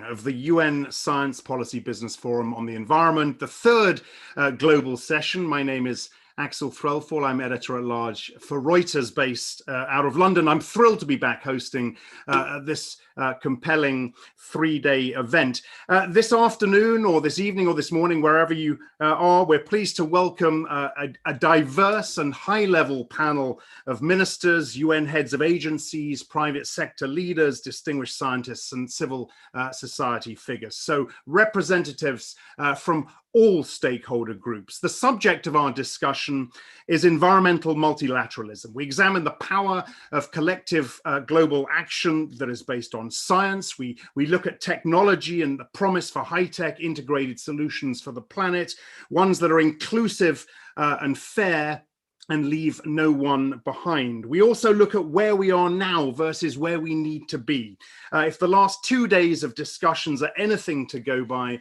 of the UN Science Policy Business Forum on the Environment, the third global session. My name is Axel Threlfall. I'm editor-at-large for Reuters, based out of London. I'm thrilled to be back hosting this compelling three-day event. This afternoon or this evening or this morning, wherever you are, we're pleased to welcome a diverse and high-level panel of ministers, UN heads of agencies, private sector leaders, distinguished scientists, and civil society figures. So representatives from all stakeholder groups. The subject of our discussion is environmental multilateralism. We examine the power of collective global action that is based on science. We look at technology and the promise for high-tech integrated solutions for the planet, ones that are inclusive and fair and leave no one behind. We also look at where we are now versus where we need to be. If the last 2 days of discussions are anything to go by,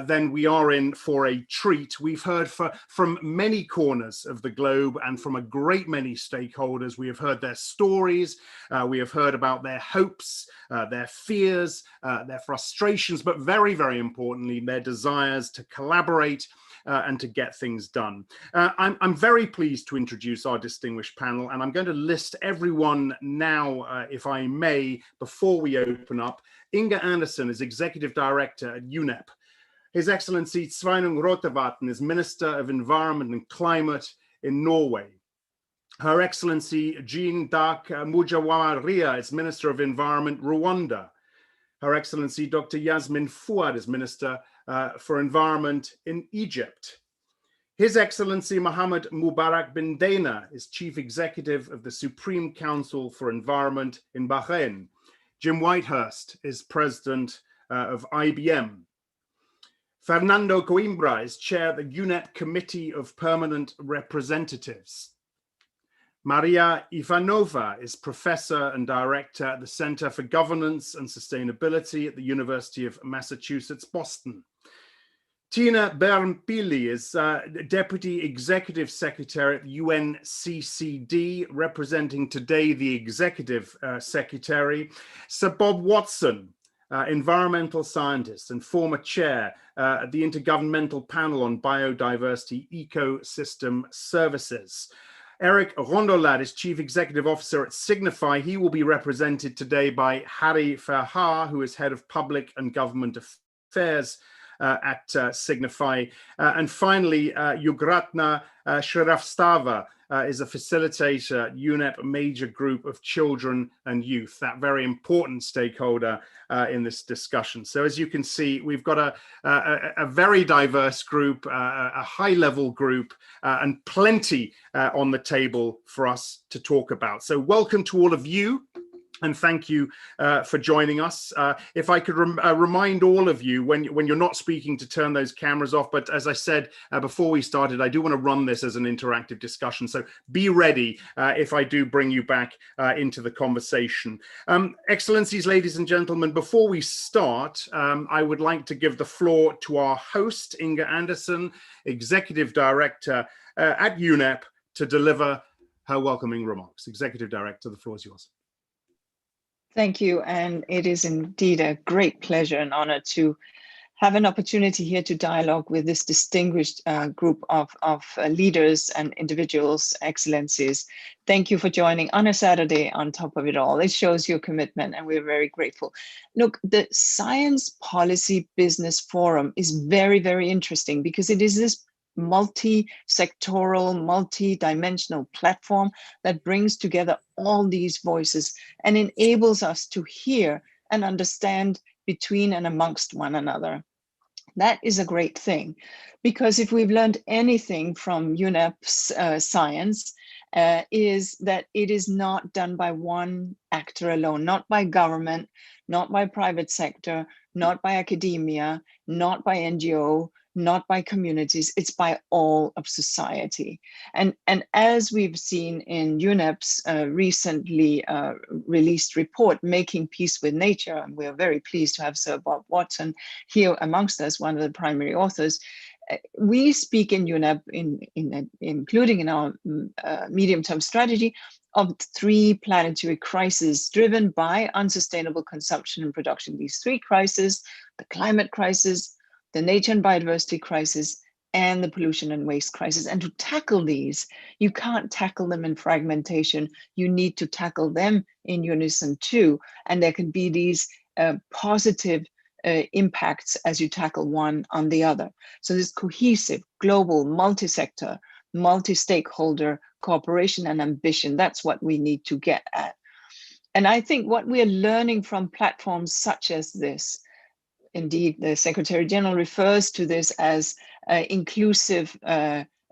then we are in for a treat. We've heard from many corners of the globe and from a great many stakeholders. We have heard their stories. We have heard about their hopes, their fears, their frustrations, but very, very importantly, their desires to collaborate and to get things done. I'm very pleased to introduce our distinguished panel, and I'm going to list everyone now, if I may, before we open up. Inge Andersen is Executive Director at UNEP. His Excellency Sveinung Rotevatn is Minister of Environment and Climate in Norway. Her Excellency Jean Dark Mujawaria is Minister of Environment, Rwanda. Her Excellency Dr. Yasmin Fouad is Minister for Environment in Egypt. His Excellency Mohammed Mubarak bin Dana is Chief Executive of the Supreme Council for Environment in Bahrain. Jim Whitehurst is President of IBM. Fernando Coimbra is Chair of the UNEP Committee of Permanent Representatives. Maria Ivanova is Professor and Director at the Center for Governance and Sustainability at the University of Massachusetts, Boston. Tina Bernpili is Deputy Executive Secretary at UNCCD, representing today the Executive Secretary. Sir Bob Watson, environmental scientist and former chair at the Intergovernmental Panel on Biodiversity Ecosystem Services. Eric Rondolat is Chief Executive Officer at Signify. He will be represented today by Harry Verhaar, who is Head of Public and Government Affairs at Signify. And finally, Yugratna Shrivastava is a facilitator at UNEP, a major group of children and youth, that very important stakeholder in this discussion. So as you can see, we've got a very diverse group, a high-level group, and plenty on the table for us to talk about. So welcome to all of you. And thank you for joining us. If I could remind all of you, when you're not speaking, to turn those cameras off. But as I said before we started, I do want to run this as an interactive discussion. So be ready if I do bring you back into the conversation. Excellencies, ladies and gentlemen, before we start, I would like to give the floor to our host, Inge Andersen, Executive Director at UNEP, to deliver her welcoming remarks. Executive Director, the floor is yours. Thank you, and it is indeed a great pleasure and honor to have an opportunity here to dialogue with this distinguished group of leaders and individuals, excellencies. Thank you for joining on a Saturday on top of it all. It shows your commitment, and we're very grateful. Look, the Science Policy Business Forum is very, very interesting because it is this multi-sectoral, multi-dimensional platform that brings together all these voices and enables us to hear and understand between and amongst one another. That is a great thing, because if we've learned anything from UNEP's science, is that it is not done by one actor alone, not by government, not by private sector, not by academia, not by NGO, not by communities, it's by all of society. And as we've seen in UNEP's recently released report, Making Peace with Nature, and we're very pleased to have Sir Bob Watson here amongst us, one of the primary authors. We speak in UNEP, including in our medium-term strategy, of 3 planetary crises driven by unsustainable consumption and production. These 3 crises, the climate crisis, the nature and biodiversity crisis, and the pollution and waste crisis. And to tackle these, you can't tackle them in fragmentation. You need to tackle them in unison too. And there can be these positive impacts as you tackle one on the other. So this cohesive, global, multi-sector, multi-stakeholder cooperation and ambition, that's what we need to get at. And I think what we are learning from platforms such as this, indeed, the Secretary General refers to this as inclusive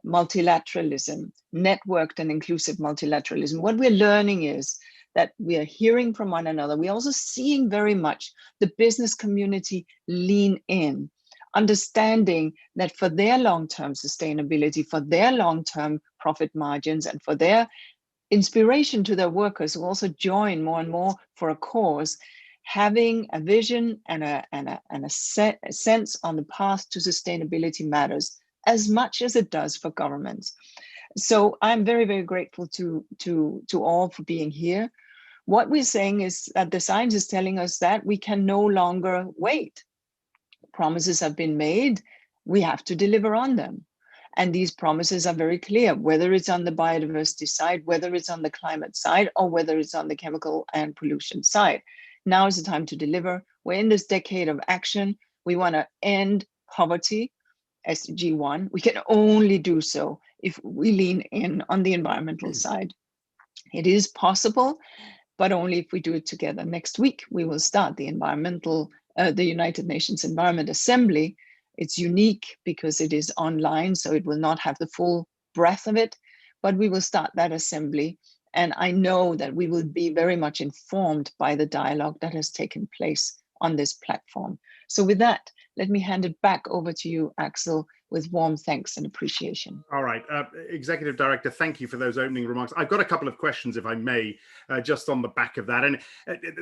multilateralism, networked and inclusive multilateralism. What we're learning is that we are hearing from one another. We're also seeing very much the business community lean in, understanding that for their long-term sustainability, for their long-term profit margins, and for their inspiration to their workers who also join more and more for a cause, having a vision and a sense on the path to sustainability matters as much as it does for governments. So I'm very, very grateful to all for being here. What we're saying is that the science is telling us that we can no longer wait. Promises have been made, we have to deliver on them. And these promises are very clear, whether it's on the biodiversity side, whether it's on the climate side, or whether it's on the chemical and pollution side. Now is the time to deliver. We're in this decade of action. We want to end poverty, SDG 1. We can only do so if we lean in on the environmental side. It is possible, but only if we do it together. Next week, we will start the United Nations Environment Assembly. It's unique because it is online, so it will not have the full breadth of it, but we will start that assembly. And I know that we will be very much informed by the dialogue that has taken place on this platform. So with that, let me hand it back over to you, Axel, with warm thanks and appreciation. All right, Executive Director, thank you for those opening remarks. I've got a couple of questions, if I may, just on the back of that. And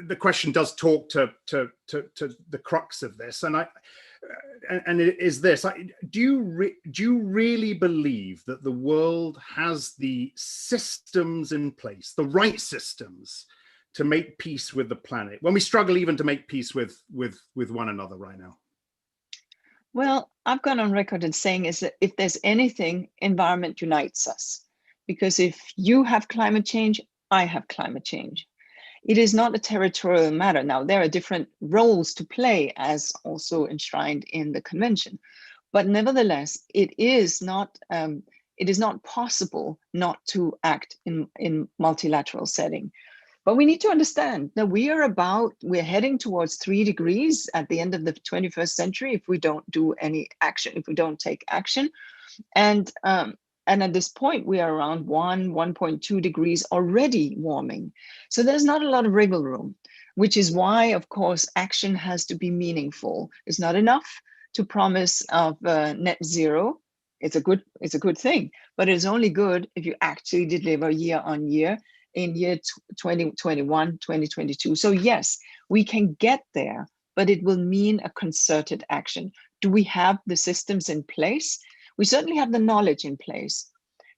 the question does talk to the crux of this. And it is this: do you really believe that the world has the systems in place, the right systems, to make peace with the planet when we struggle even to make peace with one another right now? Well, I've gone on record in saying is that if there's anything, environment unites us. Because if you have climate change, I have climate change. It is not a territorial matter. Now, there are different roles to play, as also enshrined in the convention. But nevertheless, it is not possible not to act in multilateral setting. But we need to understand that we're heading towards 3 degrees at the end of the 21st century if we don't do any action, if we don't take action. And at this point, we are around 1.2 degrees already warming. So there's not a lot of wriggle room, which is why, of course, action has to be meaningful. It's not enough to promise of net zero. It's a good thing, but it's only good if you actually deliver year on year in year 2021, 2022. So yes, we can get there, but it will mean a concerted action. Do we have the systems in place? We certainly have the knowledge in place.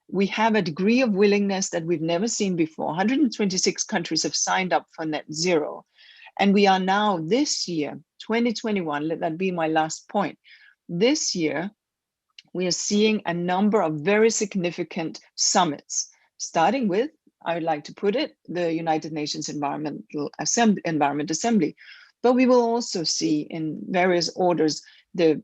We have a degree of willingness that we've never seen before. 126 countries have signed up for net zero. And we are now this year, 2021, let that be my last point. This year, we are seeing a number of very significant summits, starting with, I would like to put it, the United Nations Environment Assembly. But we will also see in various orders the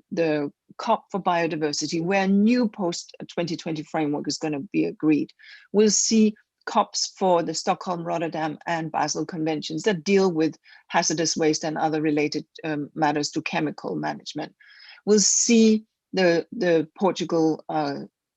COP for biodiversity, where a new post-2020 framework is going to be agreed. We'll see COPs for the Stockholm, Rotterdam, and Basel conventions that deal with hazardous waste and other related matters to chemical management. We'll see the Portugal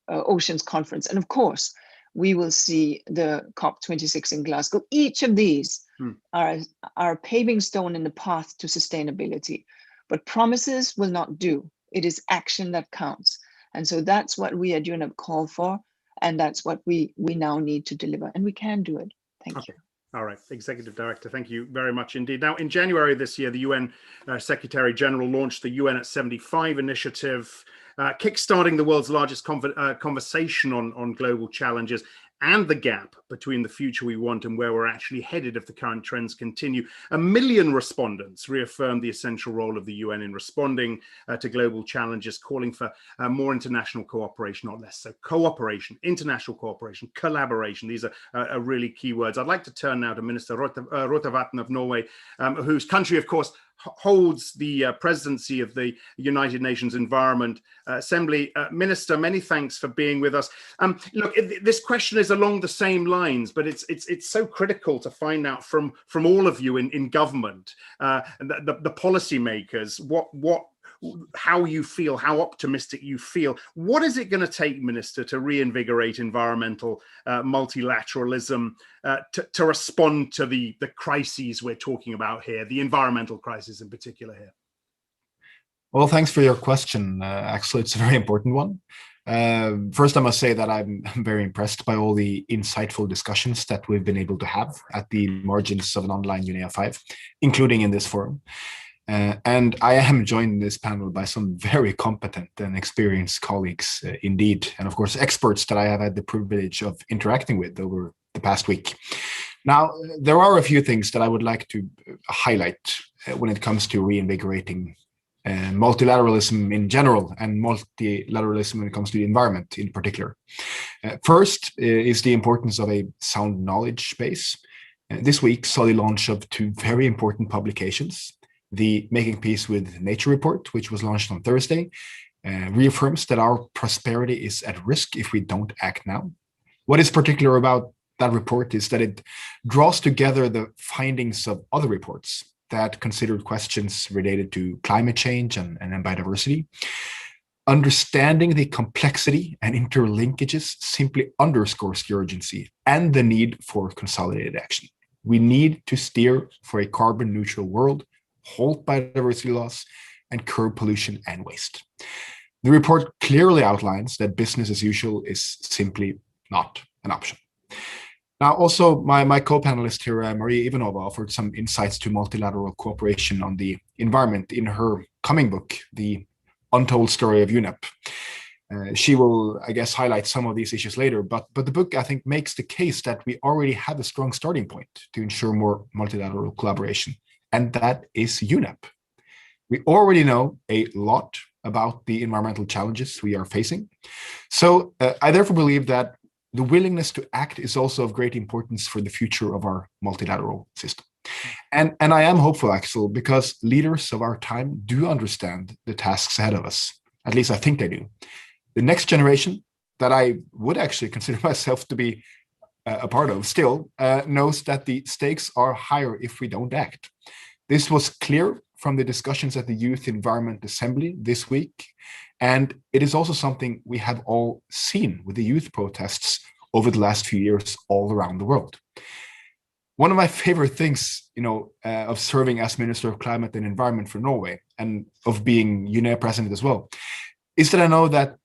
Oceans Conference, and of course, we will see the COP26 in Glasgow. Each of these are a paving stone in the path to sustainability. But promises will not do. It is action that counts. And so that's what we at UNEP call for. And that's what we now need to deliver. And we can do it. Thank you. All right, Executive Director, thank you very much indeed. Now, in January this year, the UN Secretary General launched the UNEP-SPBF initiative, kickstarting the world's largest conversation on global challenges. and the gap between the future we want and where we're actually headed if the current trends continue. 1 million respondents reaffirmed the essential role of the UN in responding to global challenges, calling for more international cooperation, not less. So cooperation, international cooperation, collaboration, these are really key words. I'd like to turn now to Minister Rotevatn of Norway, whose country, of course, holds the presidency of the United Nations Environment Assembly. Minister, many thanks for being with us. Look, this question is along the same lines, but it's so critical to find out from all of you in government, the policymakers, how you feel, how optimistic you feel. What is it going to take, Minister, to reinvigorate environmental multilateralism to respond to the crises we're talking about here, the environmental crisis in particular here? Well, thanks for your question, Axel. It's a very important one. First, I must say that I'm very impressed by all the insightful discussions that we've been able to have at the margins of an online UNEA 5, including in this forum. And I am joined in this panel by some very competent and experienced colleagues indeed, and of course experts that I have had the privilege of interacting with over the past week. Now, there are a few things that I would like to highlight when it comes to reinvigorating multilateralism in general and multilateralism when it comes to the environment in particular. First is the importance of a sound knowledge base. This week saw the launch of 2 very important publications. The Making Peace with Nature report, which was launched on Thursday, reaffirms that our prosperity is at risk if we don't act now. What is particular about that report is that it draws together the findings of other reports that considered questions related to climate change and biodiversity. Understanding the complexity and interlinkages simply underscores the urgency and the need for consolidated action. We need to steer for a carbon neutral world, halt biodiversity loss, and curb pollution and waste. The report clearly outlines that business as usual is simply not an option. Now, also, my co-panelist here, Maria Ivanova, offered some insights to multilateral cooperation on the environment in her coming book, The Untold Story of UNEP. She will, I guess, highlight some of these issues later, but the book, I think, makes the case that we already have a strong starting point to ensure more multilateral collaboration, and that is UNEP. We already know a lot about the environmental challenges we are facing. So I therefore believe that the willingness to act is also of great importance for the future of our multilateral system. And I am hopeful, Axel, because leaders of our time do understand the tasks ahead of us. At least I think they do. The next generation, that I would actually consider myself to be a part of still, knows that the stakes are higher if we don't act. This was clear from the discussions at the Youth Environment Assembly this week, and it is also something we have all seen with the youth protests over the last few years all around the world. One of my favorite things, of serving as Minister of Climate and Environment for Norway, and of being UNEA president as well, is that I know that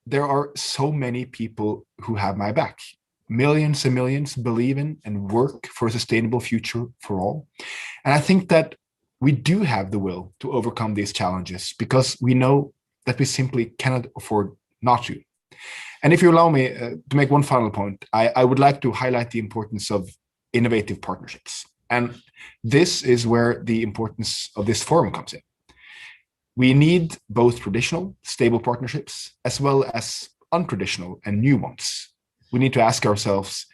there are so many people who have my back. Millions and millions believe in and work for a sustainable future for all. And I think that we do have the will to overcome these challenges because we know that we simply cannot afford not to. And if you allow me to make one final point, I would like to highlight the importance of innovative partnerships. And this is where the importance of this forum comes in. We need both traditional, stable partnerships, as well as untraditional and new ones. We need to ask ourselves,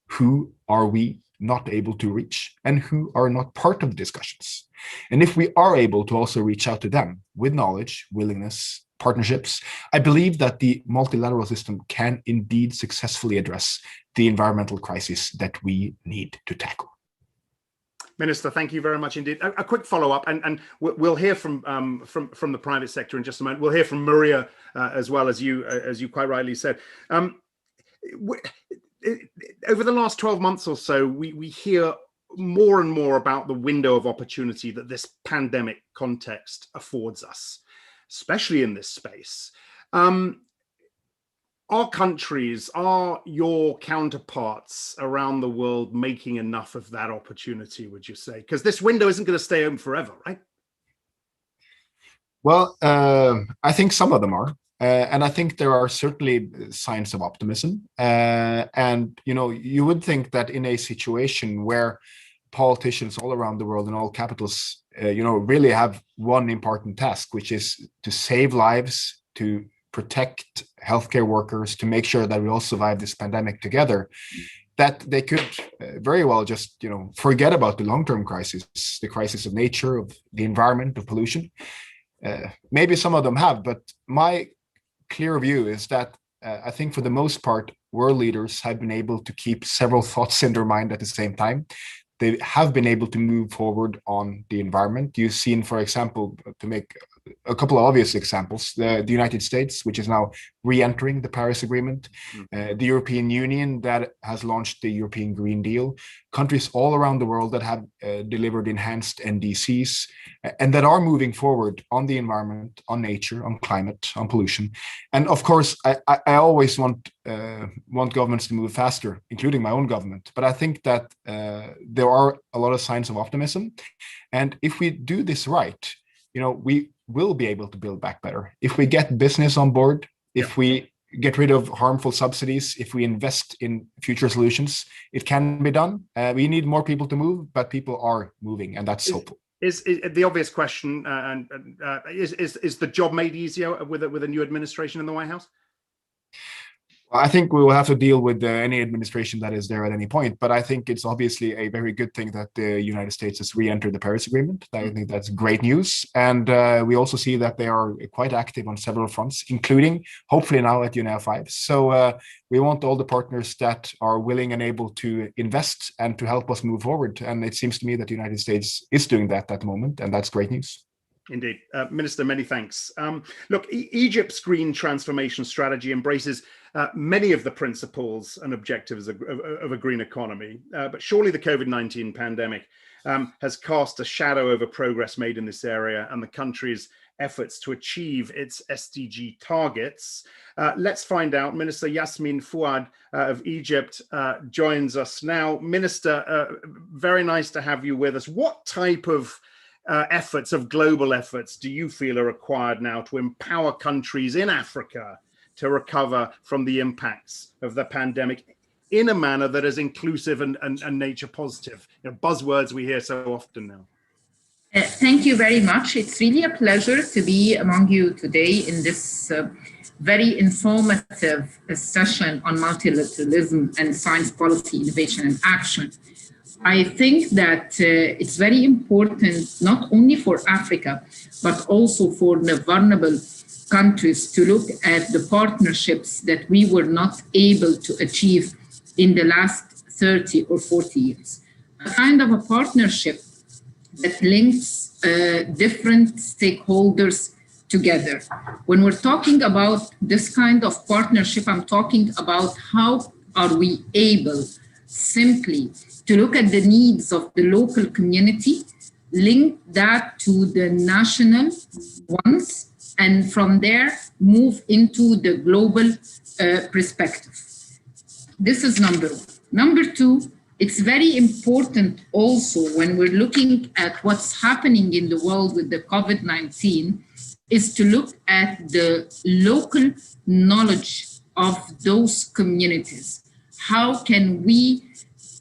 who are we not able to reach and who are not part of the discussions? And if we are able to also reach out to them with knowledge, willingness, partnerships, I believe that the multilateral system can indeed successfully address the environmental crisis that we need to tackle. Minister, thank you very much indeed. A quick follow-up, and we'll hear from the private sector in just a moment. We'll hear from Maria as well, as you quite rightly said. Over the last 12 months or so, we hear more and more about the window of opportunity that this pandemic context affords us, especially in this space. Are countries, are your counterparts around the world making enough of that opportunity, would you say? Because this window isn't going to stay open forever, right? Well, I think some of them are. And I think there are certainly signs of optimism. And, you would think that in a situation where politicians all around the world and all capitals, really have one important task, which is to save lives, to protect healthcare workers, to make sure that we all survive this pandemic together, that they could very well just, forget about the long-term crisis, the crisis of nature, of the environment, of pollution. Maybe some of them have, but my clear view is that I think for the most part, world leaders have been able to keep several thoughts in their mind at the same time. They have been able to move forward on the environment. You've seen, for example, to make a couple of obvious examples, the United States, which is now re-entering the Paris Agreement, the European Union that has launched the European Green Deal, countries all around the world that have delivered enhanced NDCs and that are moving forward on the environment, on nature, on climate, on pollution. And of course, I always want governments to move faster, including my own government. But I think that there are a lot of signs of optimism. And if we do this right, we will be able to build back better. If we get business on board, if we get rid of harmful subsidies, if we invest in future solutions, it can be done. We need more people to move, but people are moving, and that's hopeful. Is the obvious question, is the job made easier with a new administration in the White House? I think we will have to deal with any administration that is there at any point, but I think it's obviously a very good thing that the United States has re-entered the Paris Agreement. I think that's great news. And we also see that they are quite active on several fronts, including hopefully now at UNEP-SPBF. So we want all the partners that are willing and able to invest and to help us move forward. And it seems to me that the United States is doing that at the moment, and that's great news. Indeed. Minister, many thanks. Look, Egypt's green transformation strategy embraces many of the principles and objectives of a green economy, but surely the COVID-19 pandemic has cast a shadow over progress made in this area and the country's efforts to achieve its SDG targets. Let's find out. Minister Yasmin Fouad of Egypt joins us now. Minister, very nice to have you with us. What type of global efforts do you feel are required now to empower countries in Africa to recover from the impacts of the pandemic in a manner that is inclusive and nature positive? Buzzwords we hear so often now. Thank you very much. It's really a pleasure to be among you today in this very informative session on multilateralism and science policy, innovation and action. I think that it's very important, not only for Africa, but also for the vulnerable countries to look at the partnerships that we were not able to achieve in the last 30 or 40 years. A kind of a partnership that links different stakeholders together. When we're talking about this kind of partnership, I'm talking about how are we able simply to look at the needs of the local community, link that to the national ones, and from there move into the global perspective. This is number one. Number two, it's very important also when we're looking at what's happening in the world with the COVID-19 is to look at the local knowledge of those communities. How can we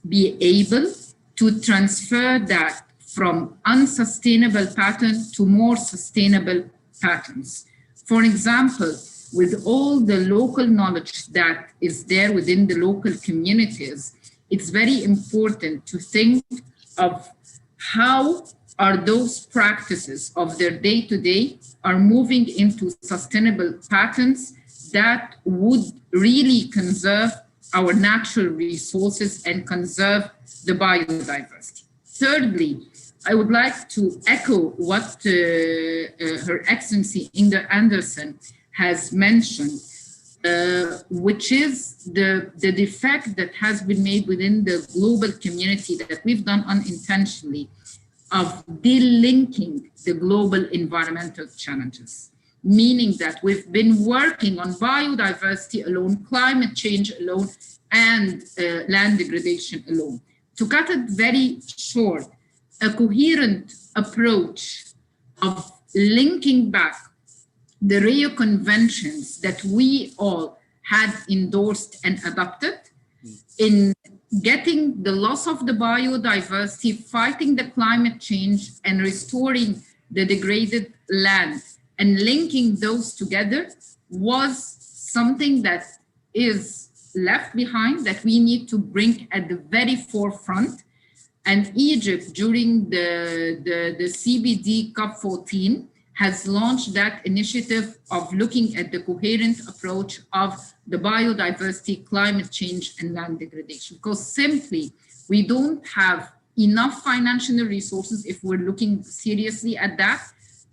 be able to transfer that from unsustainable patterns to more sustainable patterns? For example, with all the local knowledge that is there within the local communities, it's very important to think of how are those practices of their day-to-day are moving into sustainable patterns that would really conserve our natural resources and conserve the biodiversity. Thirdly, I would like to echo what Her Excellency Inger Andersen has mentioned, which is the defect that has been made within the global community that we've done unintentionally of delinking the global environmental challenges, meaning that we've been working on biodiversity alone, climate change alone, and land degradation alone. To cut it very short, a coherent approach of linking back the Rio Conventions that we all had endorsed and adopted in getting the loss of the biodiversity, fighting the climate change, and restoring the degraded land, and linking those together was something that is left behind, that we need to bring at the very forefront. And Egypt, during the CBD COP14, has launched that initiative of looking at the coherent approach of the biodiversity, climate change, and land degradation. Because simply, we don't have enough financial resources, if we're looking seriously at that,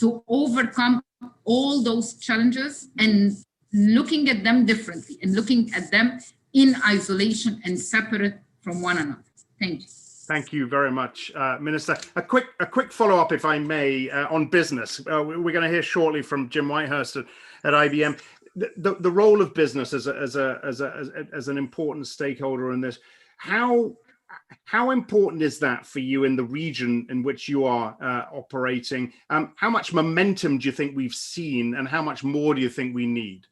to overcome all those challenges, and looking at them differently and looking at them in isolation and separate from one another. Thank you. Thank you very much, Minister. A quick follow-up, if I may, on business. We're going to hear shortly from Jim Whitehurst at IBM. The role of business as an important stakeholder in this. How important is that for you in the region in which you are operating? How much momentum do you think we've seen, and how much more do you think we need?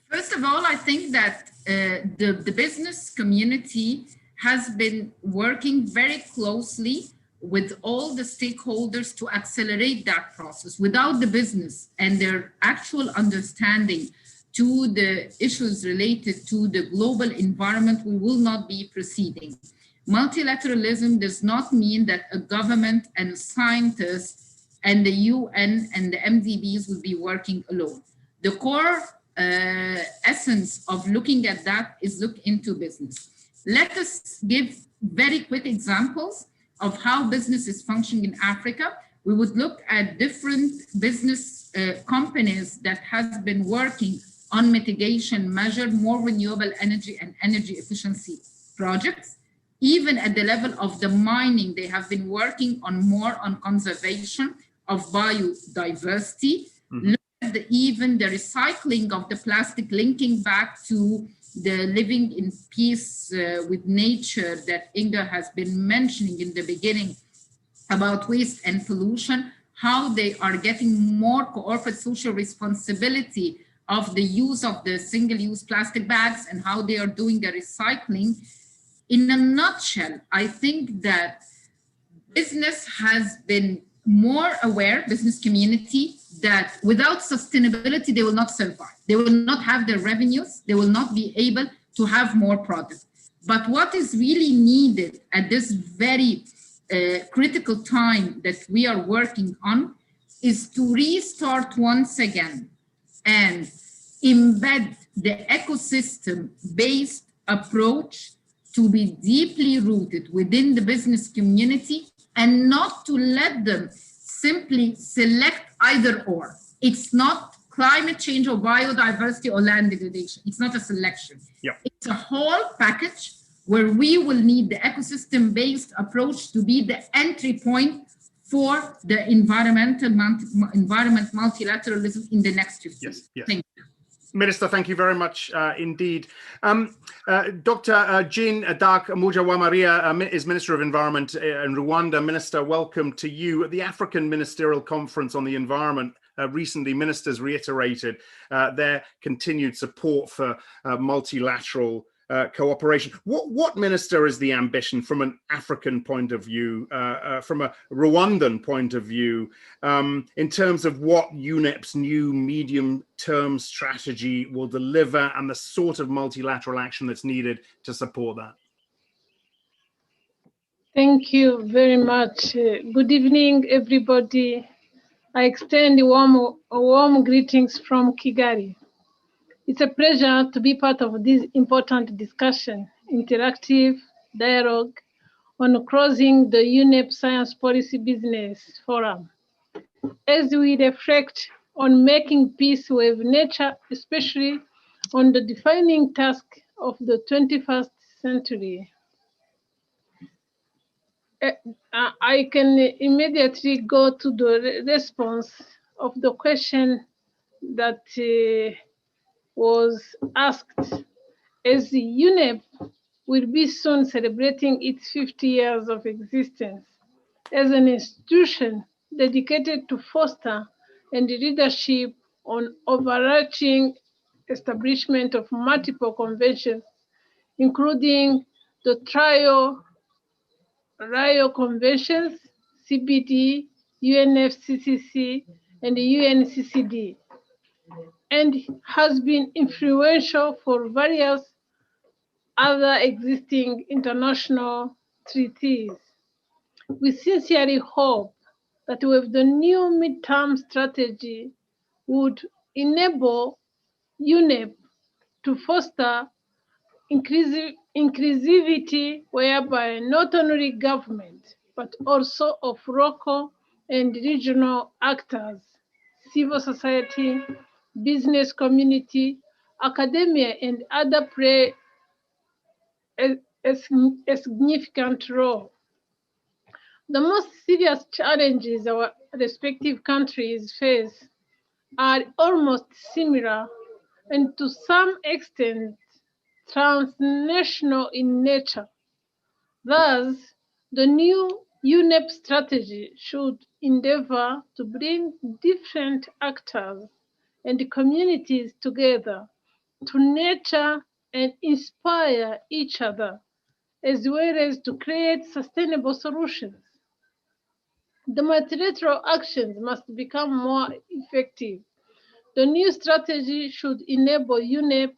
First of all, I think that the business community has been working very closely with all the stakeholders to accelerate that process. Without the business and their actual understanding to the issues related to the global environment, we will not be proceeding. Multilateralism does not mean that a government and scientists and the UN and the MDBs will be working alone. The core essence of looking at that is look into business. Let us give very quick examples of how business is functioning in Africa. We would look at different business companies that has been working on mitigation, measured more renewable energy and energy efficiency projects. Even at the level of the mining, they have been working on more on conservation of biodiversity. Mm-hmm. Look at even the recycling of the plastic, linking back to the living in peace with nature that Inga has been mentioning in the beginning about waste and pollution, how they are getting more corporate social responsibility of the use of the single-use plastic bags and how they are doing the recycling. In a nutshell, I think that business has been more aware, business community, that without sustainability, they will not survive. They will not have their revenues. They will not be able to have more products. But what is really needed at this very critical time that we are working on is to restart once again and embed the ecosystem-based approach to be deeply rooted within the business community, and not to let them simply select either or. It's not climate change or biodiversity or land degradation. It's not a selection. Yep. It's a whole package where we will need the ecosystem-based approach to be the entry point for the environment multilateralism in the next 50 years. Yes. Thank you. Minister, thank you very much indeed. Dr. Jean Dark Mujawamaria is Minister of Environment in Rwanda. Minister, welcome to you. At the African Ministerial Conference on the Environment, recently ministers reiterated their continued support for multilateral cooperation. What, Minister, is the ambition from an African point of view, from a Rwandan point of view, in terms of what UNEP's new medium-term strategy will deliver and the sort of multilateral action that's needed to support that? Thank you very much. Good evening, everybody. I extend warm greetings from Kigali. It's a pleasure to be part of this important discussion, interactive dialogue on closing the UNEP Science Policy Business Forum. As we reflect on making peace with nature, especially on the defining task of the 21st century. I can immediately go to the response of the question that was asked. As the UNEP will be soon celebrating its 50 years of existence as an institution dedicated to foster and leadership on overarching establishment of multiple conventions, including the Rio Conventions, CBD, UNFCCC, and the UNCCD, and has been influential for various other existing international treaties. We sincerely hope that with the new midterm strategy would enable UNEP to foster inclusivity whereby not only government, but also of local and regional actors, civil society, business community, academia, and other play a significant role. The most serious challenges our respective countries face are almost similar and to some extent transnational in nature. Thus, the new UNEP strategy should endeavor to bring different actors and communities together to nurture and inspire each other, as well as to create sustainable solutions. The multilateral actions must become more effective. The new strategy should enable UNEP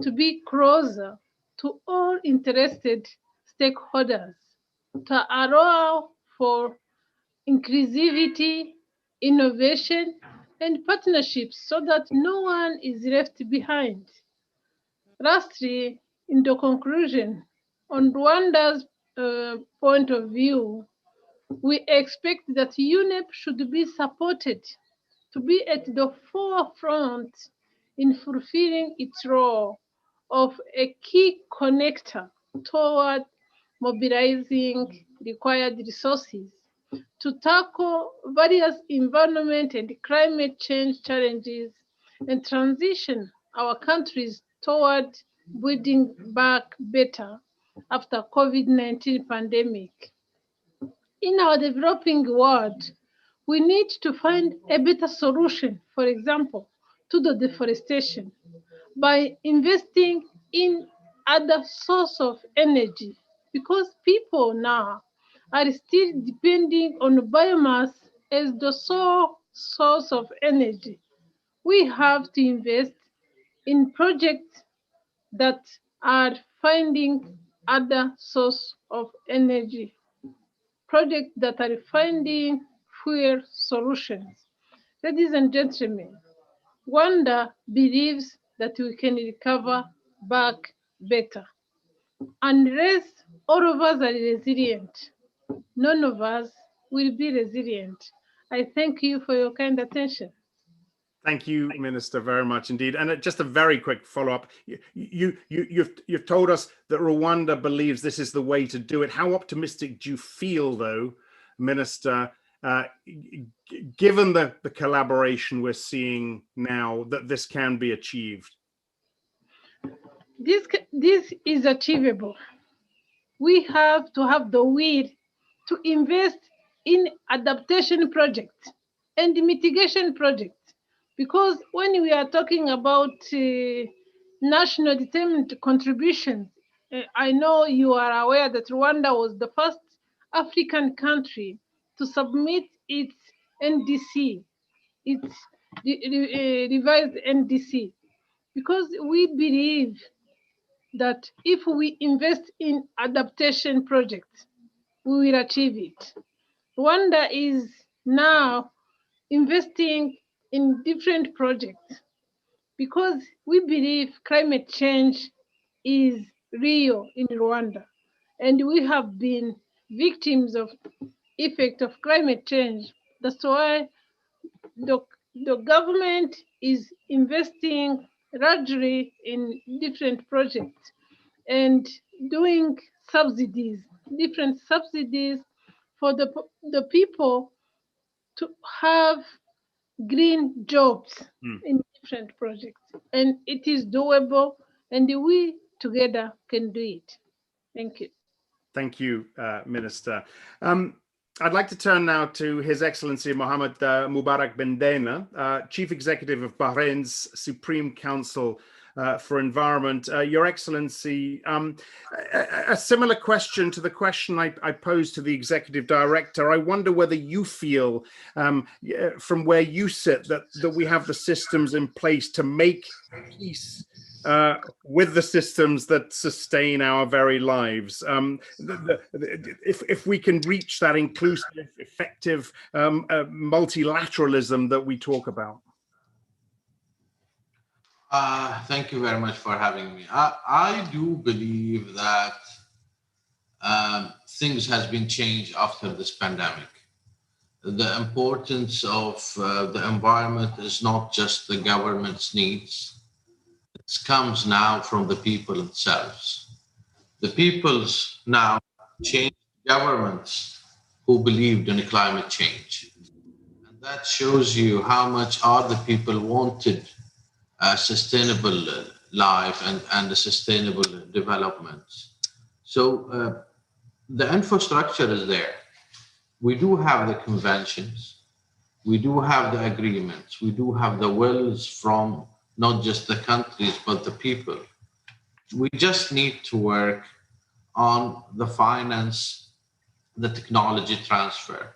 to be closer to all interested stakeholders, to allow for inclusivity, innovation, and partnerships so that no one is left behind. Lastly, in the conclusion, on Rwanda's point of view, we expect that UNEP should be supported to be at the forefront in fulfilling its role of a key connector toward mobilizing required resources to tackle various environment and climate change challenges and transition our countries toward building back better after COVID-19 pandemic. In our developing world, we need to find a better solution, for example, to the deforestation by investing in other source of energy, because people now are still depending on biomass as the sole source of energy. We have to invest in projects that are finding other source of energy, projects that are finding fuel solutions. Ladies and gentlemen, Rwanda believes that we can recover back better. Unless all of us are resilient, none of us will be resilient. I thank you for your kind attention. Thank you, Minister, very much indeed. And just a very quick follow-up. You've told us that Rwanda believes this is the way to do it. How optimistic do you feel, though, Minister, given the collaboration we're seeing now, that this can be achieved? This is achievable. We have to have the will to invest in adaptation projects and mitigation projects. Because when we are talking about national determined contributions, I know you are aware that Rwanda was the first African country to submit its NDC, its revised NDC, because we believe that if we invest in adaptation projects, we will achieve it. Rwanda is now investing in different projects because we believe climate change is real in Rwanda, and we have been victims of effect of climate change. That's why the government is investing largely in different projects and doing subsidies, different subsidies for the people to have green jobs in different projects. And it is doable, and we together can do it. Thank you. Thank you, Minister. I'd like to turn now to His Excellency Mohammed Mubarak bin Daina, Chief Executive of Bahrain's Supreme Council for Environment. Your Excellency, a similar question to the question I posed to the Executive Director. I wonder whether you feel, from where you sit, that we have the systems in place to make peace with the systems that sustain our very lives. If we can reach that inclusive, effective multilateralism that we talk about. Thank you very much for having me. I do believe that things has been changed after this pandemic. The importance of the environment is not just the government's needs. It comes now from the people themselves. The people's now changed governments who believed in climate change. And that shows you how much other people wanted a sustainable life and a sustainable development. So the infrastructure is there. We do have the conventions. We do have the agreements. We do have the wills from not just the countries, but the people. We just need to work on the finance, the technology transfer.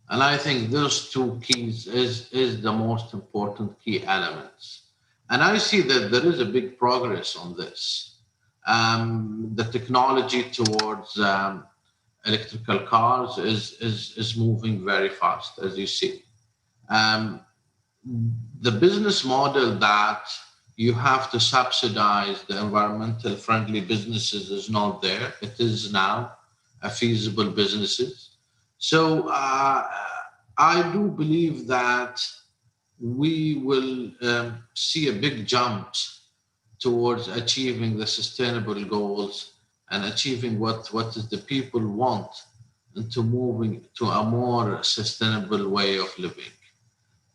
And I think those two keys is the most important key elements. And I see that there is a big progress on this. The technology towards electrical cars is moving very fast, as you see. The business model that you have to subsidize the environmental friendly businesses is not there. It is now a feasible businesses. So I do believe that we will see a big jump towards achieving the sustainable goals and achieving what is the people want, and to moving to a more sustainable way of living.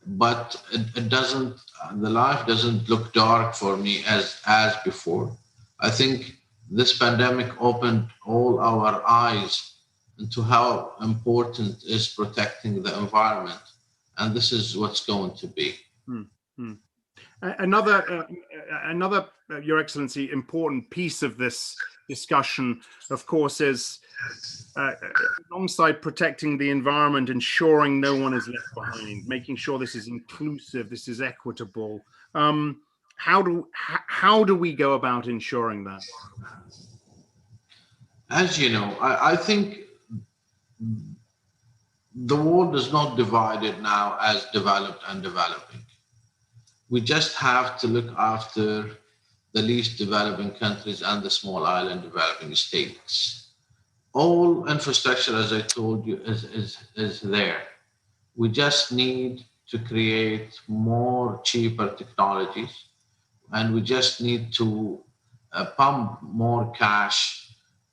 But it doesn't, the life doesn't look dark for me as before. I think this pandemic opened all our eyes into how important is protecting the environment. And this is what's going to be. Another, Your Excellency, important piece of this discussion, of course, is alongside protecting the environment, ensuring no one is left behind, making sure this is inclusive, this is equitable. How do we go about ensuring that? As you know, I think the world is not divided now as developed and developing. We just have to look after the least developing countries and the small island developing states. All infrastructure, as I told you, is there. We just need to create more cheaper technologies, and we just need to pump more cash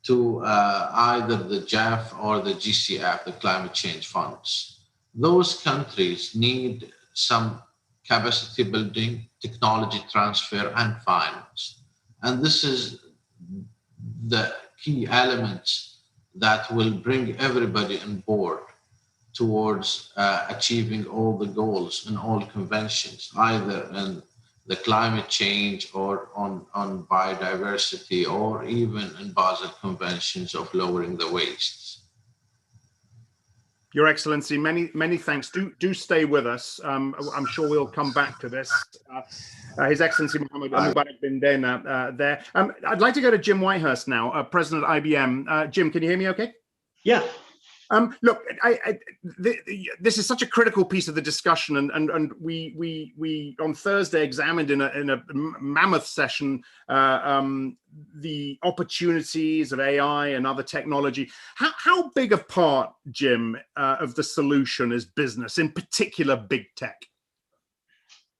to either the GEF or the GCF, the climate change funds. Those countries need some capacity building, technology transfer, and finance. And this is the key elements that will bring everybody on board towards achieving all the goals in all conventions, either in the climate change or on biodiversity, or even in Basel conventions of lowering the wastes. Your Excellency, many thanks. Do stay with us. I'm sure we'll come back to this. His Excellency Mohammed Mubarak bin Daina there. I'd like to go to Jim Whitehurst now, President of IBM. Jim, can you hear me okay? Yeah. Look, this is such a critical piece of the discussion, and we on Thursday examined in a mammoth session the opportunities of AI and other technology. How big a part, Jim, of the solution is business, in particular big tech?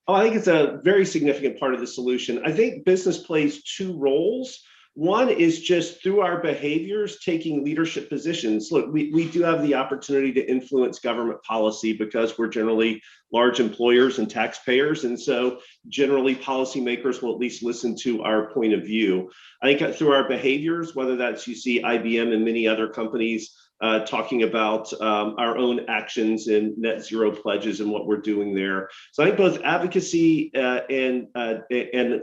Oh, I think it's a very significant part of the solution. I think business plays two roles. One is just through our behaviors, taking leadership positions. Look, we do have the opportunity to influence government policy because we're generally large employers and taxpayers. And so generally policymakers will at least listen to our point of view. I think through our behaviors, whether that's you see IBM and many other companies talking about our own actions in net zero pledges and what we're doing there. So I think both advocacy and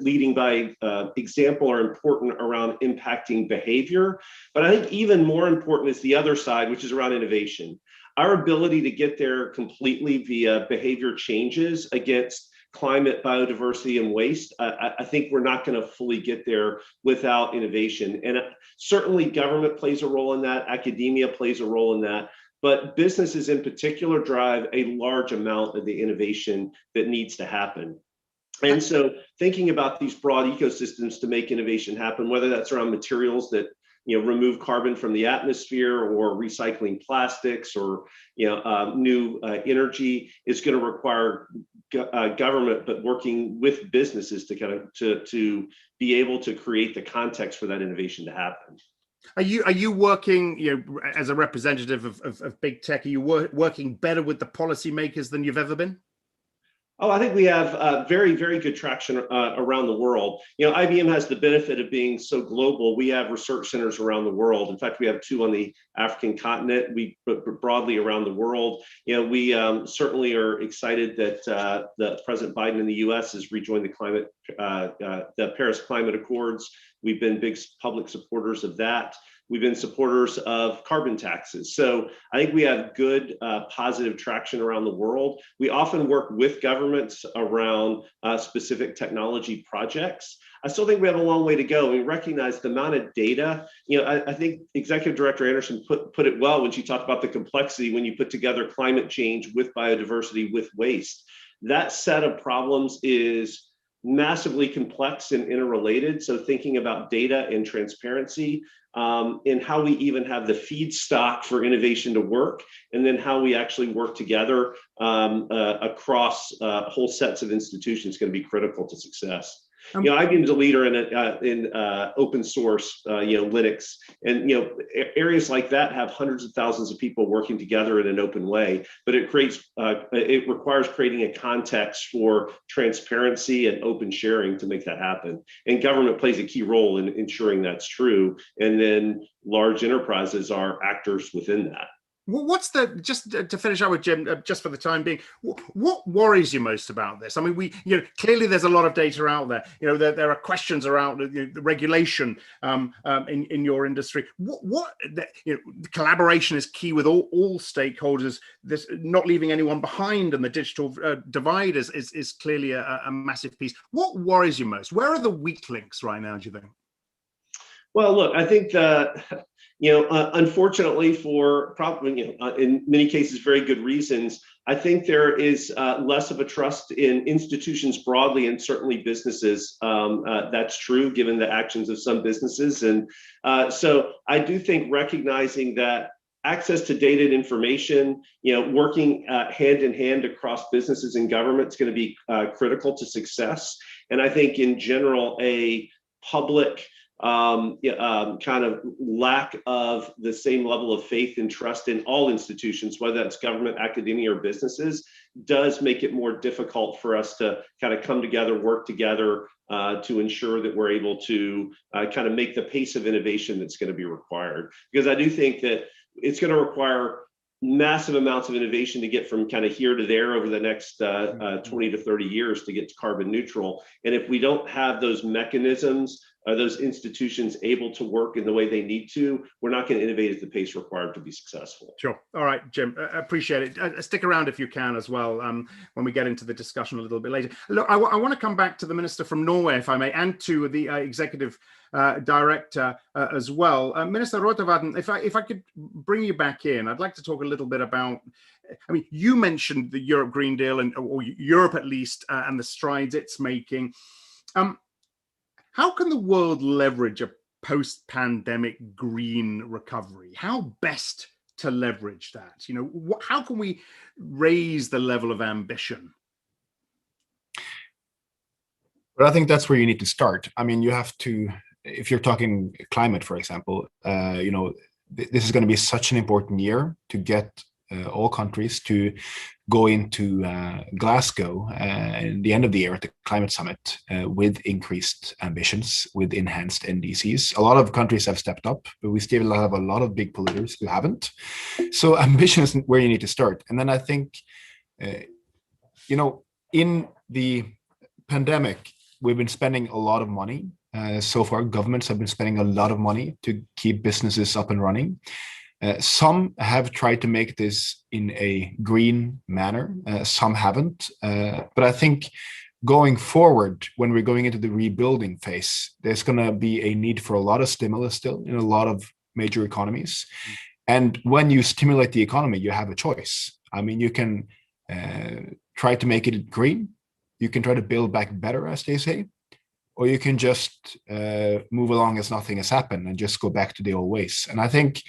leading by example are important around impacting behavior. But I think even more important is the other side, which is around innovation. Our ability to get there completely via behavior changes against climate, biodiversity, and waste, I think we're not going to fully get there without innovation. And certainly government plays a role in that, academia plays a role in that, but businesses in particular drive a large amount of the innovation that needs to happen. And so thinking about these broad ecosystems to make innovation happen, whether that's around materials that remove carbon from the atmosphere, or recycling plastics, or new energy, is going to require government, but working with businesses to kind of to be able to create the context for that innovation to happen. Are you working, as a representative of big tech? Are you working better with the policymakers than you've ever been? Oh, I think we have very, very good traction around the world. IBM has the benefit of being so global. We have research centers around the world. In fact, we have 2 on the African continent. We broadly around the world. We certainly are excited that the President Biden in the U.S. has rejoined the Paris Climate Accords. We've been big public supporters of that. We've been supporters of carbon taxes. So I think we have good positive traction around the world. We often work with governments around specific technology projects. I still think we have a long way to go. We recognize the amount of data. I think Executive Director Anderson put it well when she talked about the complexity when you put together climate change with biodiversity, with waste. That set of problems is massively complex and interrelated. So thinking about data and transparency, and how we even have the feedstock for innovation to work, and then how we actually work together across whole sets of institutions is going to be critical to success. IBM's a leader in open source, Linux, and areas like that have hundreds of thousands of people working together in an open way. But it requires creating a context for transparency and open sharing to make that happen. And government plays a key role in ensuring that's true. And then large enterprises are actors within that. What's just to finish up with Jim, just for the time being, what worries you most about this? I mean, clearly there's a lot of data out there. There are questions around the regulation in your industry. Collaboration is key with all stakeholders. This not leaving anyone behind, and the digital divide is clearly a massive piece. What worries you most? Where are the weak links right now, do you think? Well, look, I think unfortunately, for probably in many cases very good reasons, I think there is less of a trust in institutions broadly, and certainly businesses. That's true given the actions of some businesses, and so I do think recognizing that access to data and information, working hand in hand across businesses and government is going to be critical to success. And I think in general, a public kind of lack of the same level of faith and trust in all institutions, whether that's government, academia, or businesses, does make it more difficult for us to kind of come together, work together to ensure that we're able to kind of make the pace of innovation that's going to be required. Because I do think that it's going to require massive amounts of innovation to get from kind of here to there over the next 20 to 30 years to get to carbon neutral. And if we don't have those mechanisms, those institutions able to work in the way they need to, we're not going to innovate at the pace required to be successful. Sure. All right, Jim, appreciate it. Stick around if you can as well when we get into the discussion a little bit later. Look, I want to come back to the Minister from Norway, if I may, and to the Executive Director as well. Minister Rotevatn, if I could bring you back in, I'd like to talk a little bit about, I mean, you mentioned the Europe Green Deal, or Europe at least, and the strides it's making. How can the world leverage a post-pandemic green recovery? How best to leverage that? How can we raise the level of ambition? But I think that's where you need to start. I mean, you have to, if you're talking climate, for example, this is going to be such an important year to get all countries to go into Glasgow in the end of the year at the climate summit with increased ambitions, with enhanced NDCs. A lot of countries have stepped up, but we still have a lot of big polluters who haven't. So ambition is where you need to start. And then I think, in the pandemic, we've been spending a lot of money. So far, governments have been spending a lot of money to keep businesses up and running. Some have tried to make this in a green manner, some haven't. But I think going forward, when we're going into the rebuilding phase, there's going to be a need for a lot of stimulus still in a lot of major economies. And when you stimulate the economy, you have a choice. I mean, you can try to make it green. You can try to build back better, as they say, or you can just move along as nothing has happened and just go back to the old ways. And I think